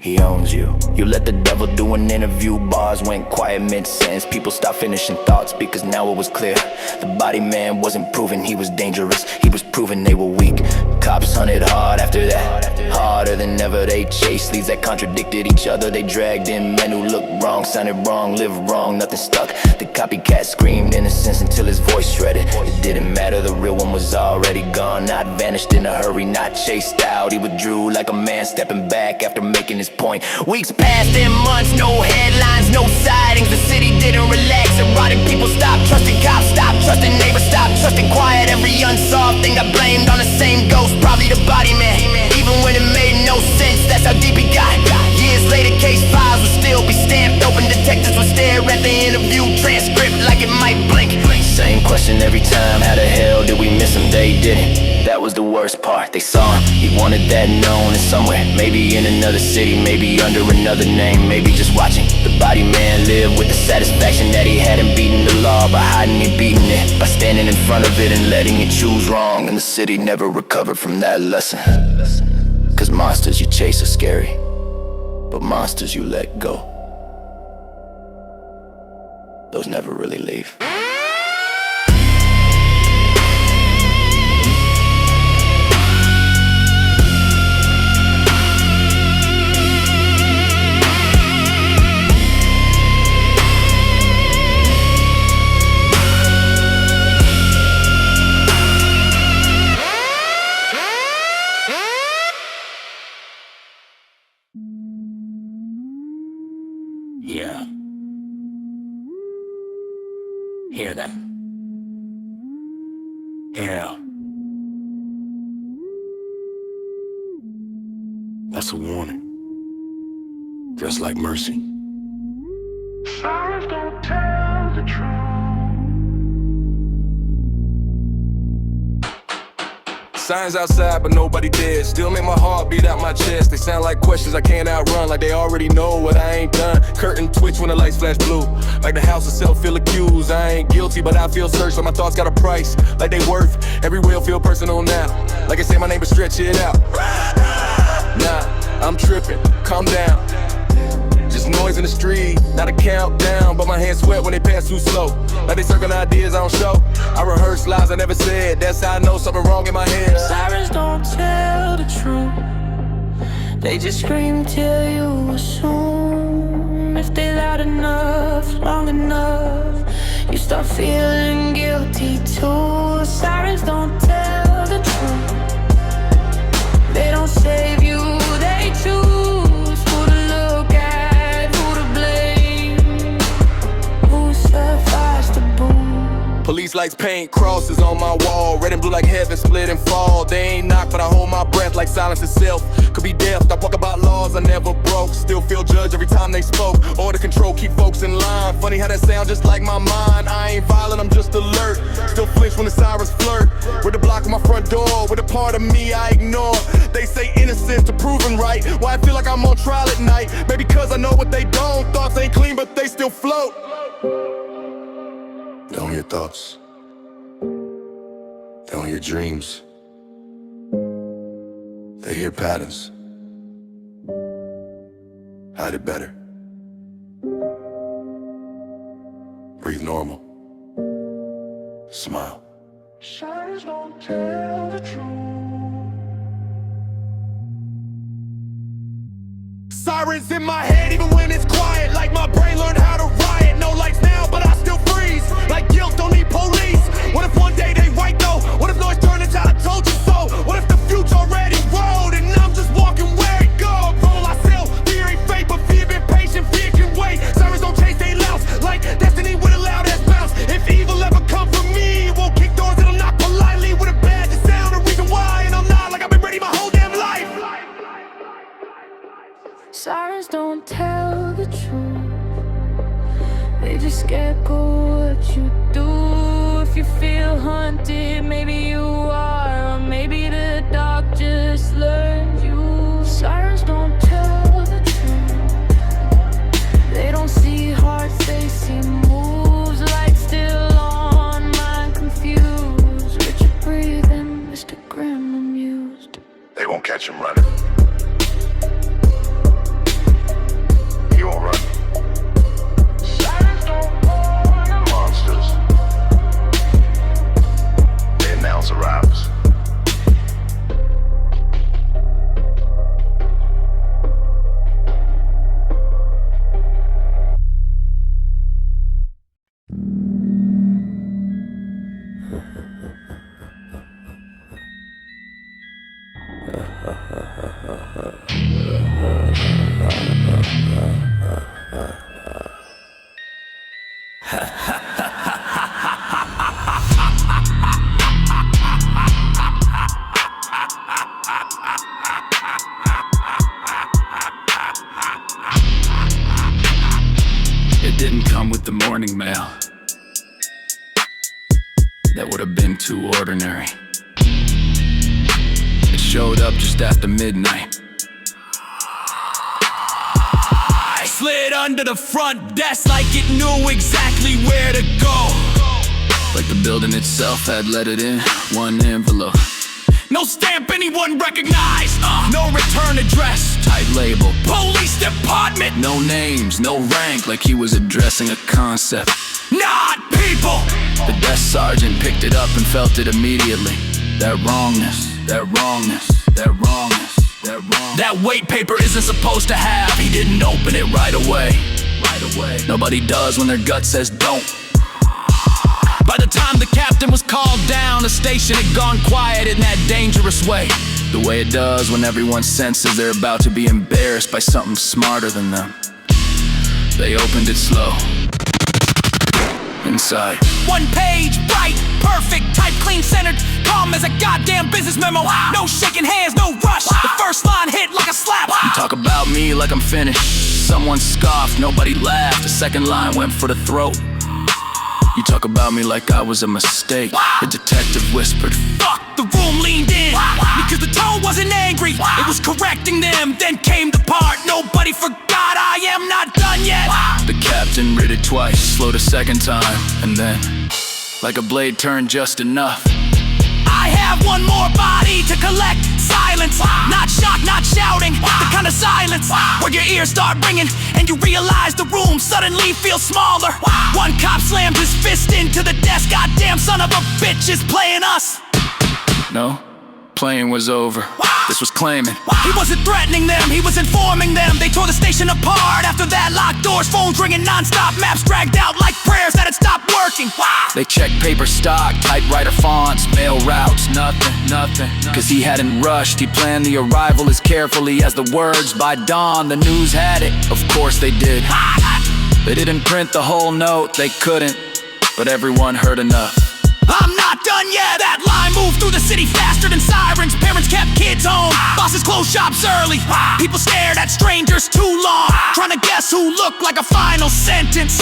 He owns you. You let the devil do an interview. Bars went quiet mid-sentence. People stopped finishing thoughts because now it was clear. The body man wasn't proving he was dangerous, he was proving they were weak. Cops hunted hard after that, harder than ever. They chased leads that contradicted each other. They dragged in men who looked wrong, sounded wrong, lived wrong, nothing stuck. The copycat screamed innocence until his voice shredded. It didn't matter, the real one was already gone. Not vanished in a hurry, not chased out. He withdrew like a man stepping back after making his point. Weeks passed and months, no headlines, no sightings. The city didn't relax, erotic people stopped trusting cops, stopped trusting neighbors, stopped trusting quiet. Every unsolved thing got blamed on the same ghost, probably the body man. Even when it made no sense, that's how deep he got. Years later, case files would still be stamped open. Detectives would stare at the interview transcript like it might blink. Same question every time, how the hell did we miss him? They didn't, that was the worst part. They saw him, he wanted that known and somewhere. Maybe in another city, maybe under another name. Maybe just watching the body man live with the satisfaction that he hadn't beaten the law by hiding and beating it, by standing in front of it and letting it choose wrong. And the city never recovered from that lesson. Cause monsters you chase are scary, but monsters you let go, those never really leave. Yeah. Hear them. Yeah. That's a warning. Just like mercy. Sirens don't tell the truth. Signs outside, but nobody dead. Still make my heart beat out my chest. They sound like questions I can't outrun, like they already know what I ain't done. Curtain twitch when the lights flash blue, like the house itself feel accused. I ain't guilty, but I feel searched, like my thoughts got a price, like they worth. Every will feel personal now, like I say my name, but stretch it out. Nah, I'm tripping, calm down. Just some noise in the street. Not a countdown, but my hands sweat when they pass too slow. Like they circling ideas I don't show. I rehearse lies I never said. That's how I know something wrong in my head. Sirens don't tell the truth. They just scream till you assume. If they loud enough, long enough, you start feeling guilty too. Sirens don't tell the truth. They don't save you, they choose who to look at, who to blame, who survives the boom. Police lights paint crosses on my wall. Red and blue like heaven split and fall. They ain't knock, but I hold my breath like silence itself. Could be deaf, I walk about laws I never broke. Still feel judged every time they spoke. Order control, keep folks in line. Funny how that sound just like my mind. I ain't violent, I'm just alert. Still flinch when the sirens flirt. With the block on my front door, with a part of me I ignore. They say innocent to proven right. Why I feel like I'm on trial at night? Maybe cause I know what they don't. Thoughts ain't clean, but they still float. They don't hear thoughts. They don't hear dreams. They hear patterns. Hide it better. Breathe normal. Smile. Sirens don't tell the truth. Sirens in my head even when it's quiet. Like my brain learned how to riot. No lights now, but I still freeze. Like guilt don't need police. What if one day they right though? What if noise turned into I told you so? What if the future already rolled and I'm just walking where it go? Roll myself, fear ain't fake, but fear been patient, fear can wait. Sirens don't chase they louse, like destiny with a loud ass bounce. If evil ever come for me, it won't kick doors, it'll knock politely with a badge of sound. The reason why, and I'm not like I've been ready my whole damn life. Sirens don't tell the truth. They just scarecrow what you do. If you feel hunted, maybe you are, or maybe the dark just learned you. Sirens don't tell the truth. They don't see hearts, they see moves. Lights still on, mind confused. Richard breathing, Mr. Grimm amused. They won't catch him running. He won't run. Monsters. They announce arrivals. It didn't come with the morning mail. That would have been too ordinary. It showed up just after midnight. I slid under the front desk like it knew exactly where to go. Like the building itself had let it in one envelope. No stamp anyone recognized, no return address. Type label, police department. No names, no rank, like he was addressing a concept. Not people! The desk sergeant picked it up and felt it immediately. That wrongness, that wrongness, that wrongness, that wrongness. That weight paper isn't supposed to have. He didn't open it right away. Nobody does when their gut says don't. By the time the captain was called down, the station had gone quiet in that dangerous way. The way it does when everyone senses they're about to be embarrassed by something smarter than them. They opened it slow. Inside. One page, bright, perfect, type clean, centered, calm as a goddamn business memo. No shaking hands, no rush. The first line hit like a slap. You talk about me like I'm finished. Someone scoffed, nobody laughed. The second line went for the throat. You talk about me like I was a mistake. The detective whispered, fuck, the room leaned in. Because the tone wasn't angry, it was correcting them. Then came the part, nobody forgot, I am not done yet. The captain read it twice, slowed a second time. And then, like a blade turned just enough. I have one more body to collect. Silence, not shock, not shouting. The kind of silence, where your ears start ringing and you realize the room suddenly feels smaller. One cop slammed his fist into the desk. Goddamn son of a bitch is playing us. No, playing was over. This was claiming. He wasn't threatening them, he was informing them. They tore the station apart. After that, locked doors, phones ringing non-stop, maps dragged out like prayers that had stopped working. They checked paper stock, typewriter fonts, mail routes, nothing. Cause he hadn't rushed, he planned the arrival as carefully as the words. By dawn, the news had it, of course they did. They didn't print the whole note, they couldn't, but everyone heard enough. I'm not done yet. That line moved through the city faster than sirens. Parents kept kids home, bosses closed shops early. People stared at strangers too long, trying to guess who looked like a final sentence.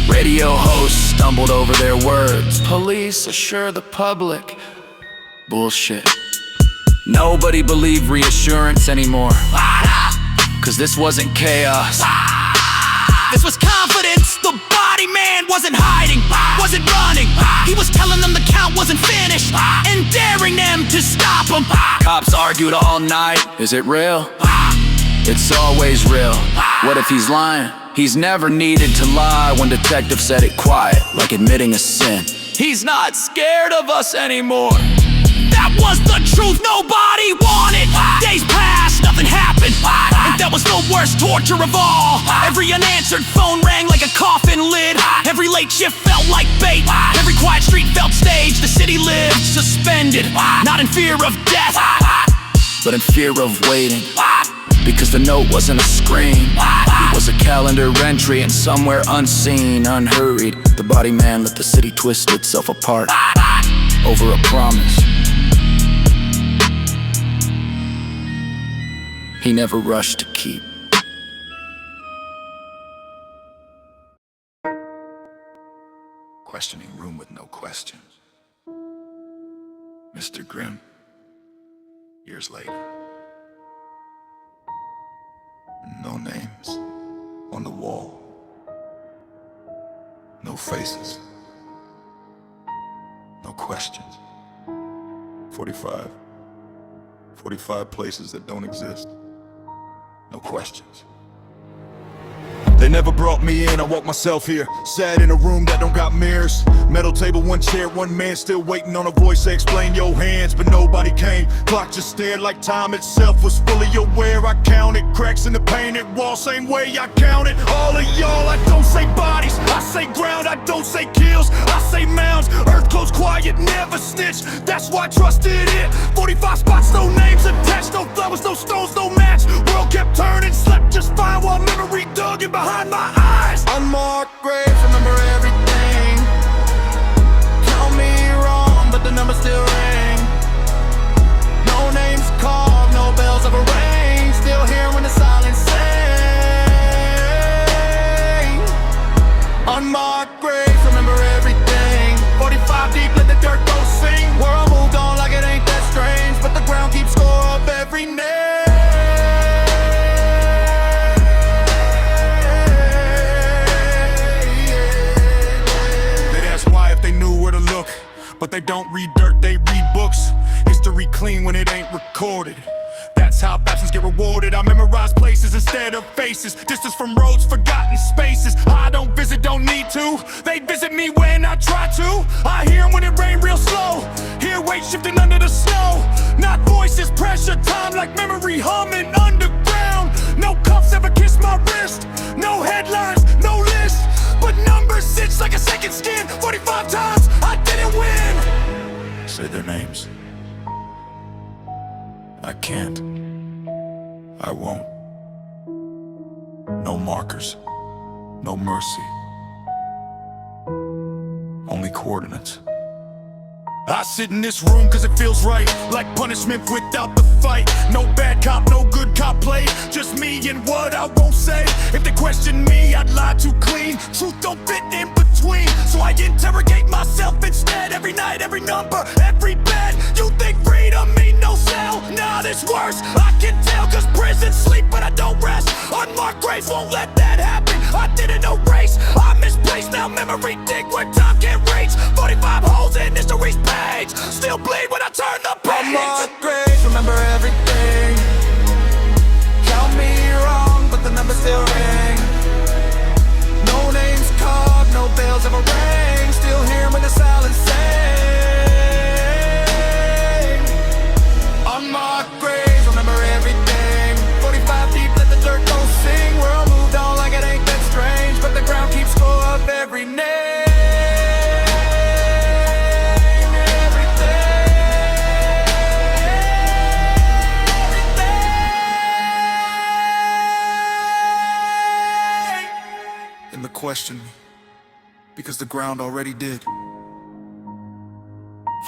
Radio hosts stumbled over their words. Police assure the public. Bullshit. Nobody believed reassurance anymore, cause this wasn't chaos. This was confidence. The body man wasn't hiding, wasn't running. He was telling them the count wasn't finished and daring them to stop him. Cops argued all night. Is it real? It's always real. What if he's lying? He's never needed to lie. When detectives said it quiet, like admitting a sin. He's not scared of us anymore. That was the truth nobody wanted. Days passed, nothing happened, and that was the worst torture of all. Every unanswered phone rang like a coffin lid. Every late shift felt like bait. Every quiet street felt staged. The city lived suspended, not in fear of death, but in fear of waiting. Because the note wasn't a scream, it was a calendar entry, and somewhere unseen, unhurried, the body man let the city twist itself apart over a promise he never rushed to keep. Questioning room with no questions. Mr. Grimm, years later. No names on the wall. No faces. No questions. 45 places that don't exist. No questions. They never brought me in, I walked myself here. Sat in a room that don't got mirrors. Metal table, one chair, one man still waiting on a voice to explain your hands, but nobody came. Clock just stared like time itself was fully aware. I counted cracks in the painted wall, same way I counted all of y'all. I don't say bodies, I say ground. I don't say kills, I say mounds. Earth close quiet, never snitch, that's why I trusted it. 45 spots, no names attached, no flowers, no stones, no match. World kept turning, slept just fine while memory dug in behind my eyes. Unmarked graves, remember everything. Count me wrong, but the numbers still ring. No names called, no bells ever rang. Still here when the silence sing. Unmarked graves, remember everything. 45 deep, let the dirt go sing. World moved on like it ain't that strange, but the ground keeps score of every name. But they don't read dirt, they read books. History clean when it ain't recorded. That's how absence get rewarded. I memorize places instead of faces. Distance from roads, forgotten spaces. I don't visit, don't need to. They visit me when I try to. I hear them when it rain real slow. Hear weight shifting under the snow. Not voices, pressure, time like memory humming underground. No cuffs ever kiss my wrist. No headlines, no list. But numbers itch like a second skin. 45 times I didn't win. Say their names. I can't. I won't. No markers. No mercy. Only coordinates. I sit in this room cause it feels right, like punishment without the fight. No bad cop, no good cop play, just me and what I won't say. If they question me, I'd lie too clean. Truth don't fit in between, so I interrogate myself instead. Every night, every number, every bed. You think freedom mean no cell? Nah, this worse, I can tell, cause prisons sleep but I don't rest. Unmarked graves won't let that happen. I didn't erase, I misplaced. Now memory dig where time can't reach. 45 holes in history's page. Still bleed when I turn the page. Unmarked graves, remember everything. Count me question me, because the ground already did.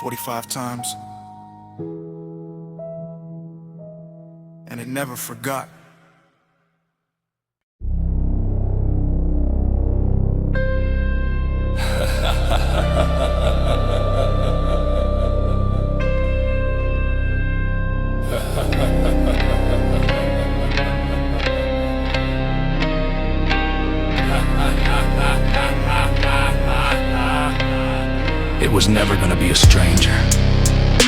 45 times. And it never forgot. It was never gonna be a stranger.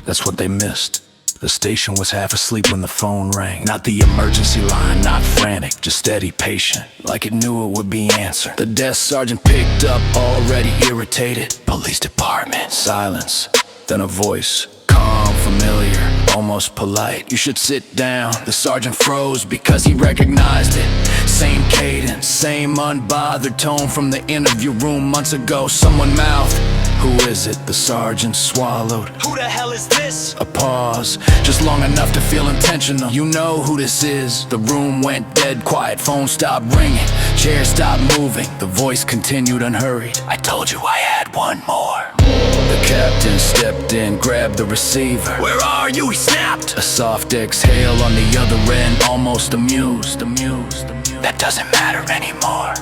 That's what they missed. The station was half asleep when the phone rang. Not the emergency line, not frantic, just steady, patient, like it knew it would be answered. The desk sergeant picked up, already irritated. Police department, silence, then a voice, calm, familiar, almost polite. You should sit down. The sergeant froze because he recognized it. Same cadence, same unbothered tone from the interview room months ago. Someone mouthed, "Who is it?" The sergeant swallowed. Who the hell is this? A pause, just long enough to feel intentional. You know who this is. The room went dead quiet, phone stopped ringing, chair stopped moving. The voice continued unhurried. "I told you I had one more." The captain stepped in, grabbed the receiver. "Where are you?" he snapped. A soft exhale on the other end, almost amused. "That doesn't matter anymore."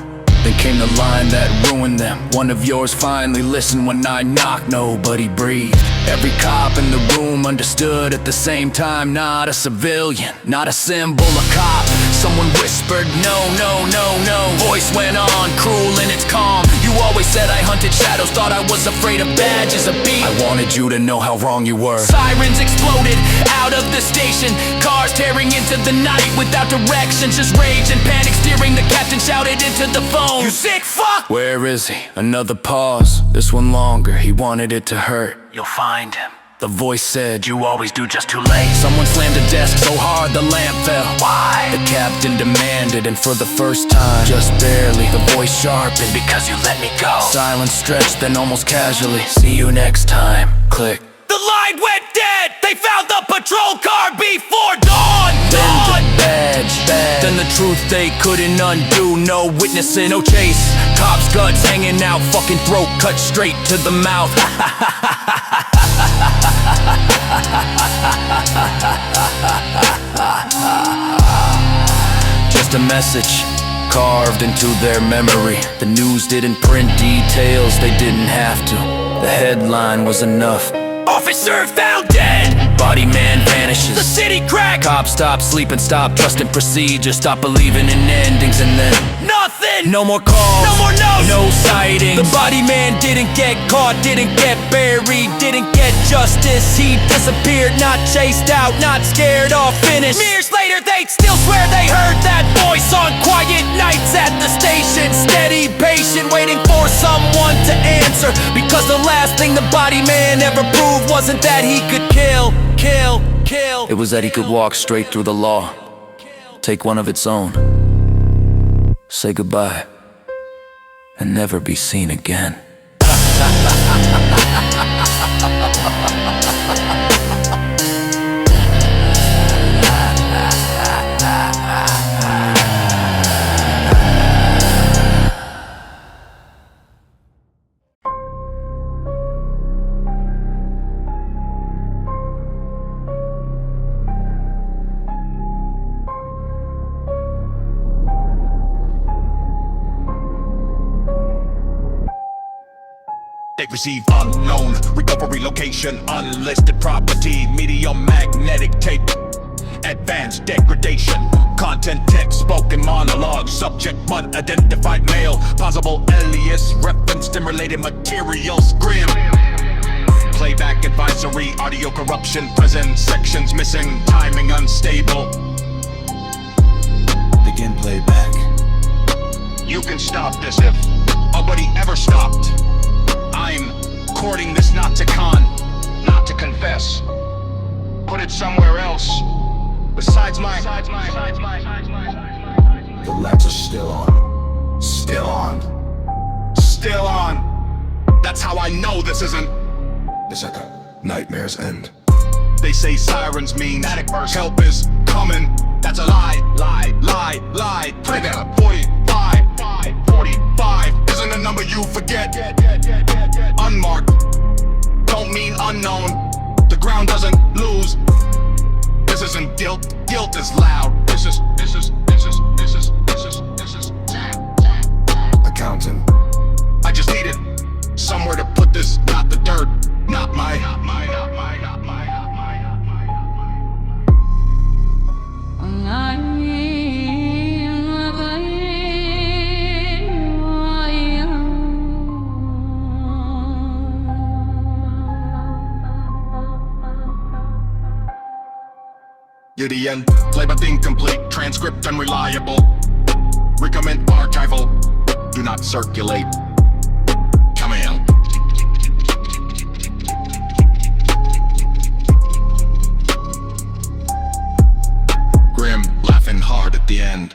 Then came the line that ruined them. "One of yours finally listened when I knocked." Nobody breathed. Every cop in the room understood at the same time. Not a civilian, not a symbol, a cop. Someone whispered, "No, no, no, no." Voice went on, cruel in its calm. "You always said I hunted shadows, thought I was afraid of badges, a beat. I wanted you to know how wrong you were." Sirens exploded out of the station. Cars tearing into the night without directions. Just rage and panic steering. The captain shouted into the phone, "You sick fuck!" "Where is he?" Another pause, this one longer. He wanted it to hurt. "You'll find him." The voice said, "You always do just too late." Someone slammed a desk so hard the lamp fell. "Why?" The captain demanded, and for the first time, just barely, the voice sharpened, "Because you let me go." Silence stretched, then almost casually, "See you next time." Click. The line went dead. They found the patrol car before dawn. Then the badge. Then the truth they couldn't undo. No witnessing, no chase. Cops' guts hanging out, fucking throat cut straight to the mouth. Just a message carved into their memory. The news didn't print details, they didn't have to. The headline was enough. "Officer found dead!" Body man vanishes. The city cracked. Cops stop sleeping, stop trusting procedure, stop believing in endings, and then nothing. No more calls, no more notes, no sightings. The body man didn't get caught, didn't get buried, didn't get justice. He disappeared, not chased out, not scared or finished. Years later they'd still swear they heard that voice on quiet nights at the station. Steady, patient, waiting for someone to answer. Because the last thing the body man ever proved wasn't that he could kill. It was that he could walk straight through the law, take one of its own, say goodbye, and never be seen again. They receive unknown, recovery location, unlisted property, medium magnetic tape, advanced degradation, content text, spoken monologue, subject unidentified male, possible alias, reference stimulated materials, grim. Playback advisory, audio corruption, present sections missing, timing unstable. Begin playback. You can stop this if nobody ever stopped. I'm courting this not to not to confess. Put it somewhere else, besides my. The lights are still on. Still on. Still on. That's how I know this isn't. It's at the nightmare's end. They say sirens mean help is coming. That's a lie. Play that 45. a number you forget. Unmarked, don't mean unknown. The ground doesn't lose. This isn't guilt, guilt is loud. This is Accountant. I just needed somewhere to put this, not the dirt, not my. You're the end, play but incomplete, transcript unreliable. Recommend archival, do not circulate. Come in. Grim, laughing hard at the end.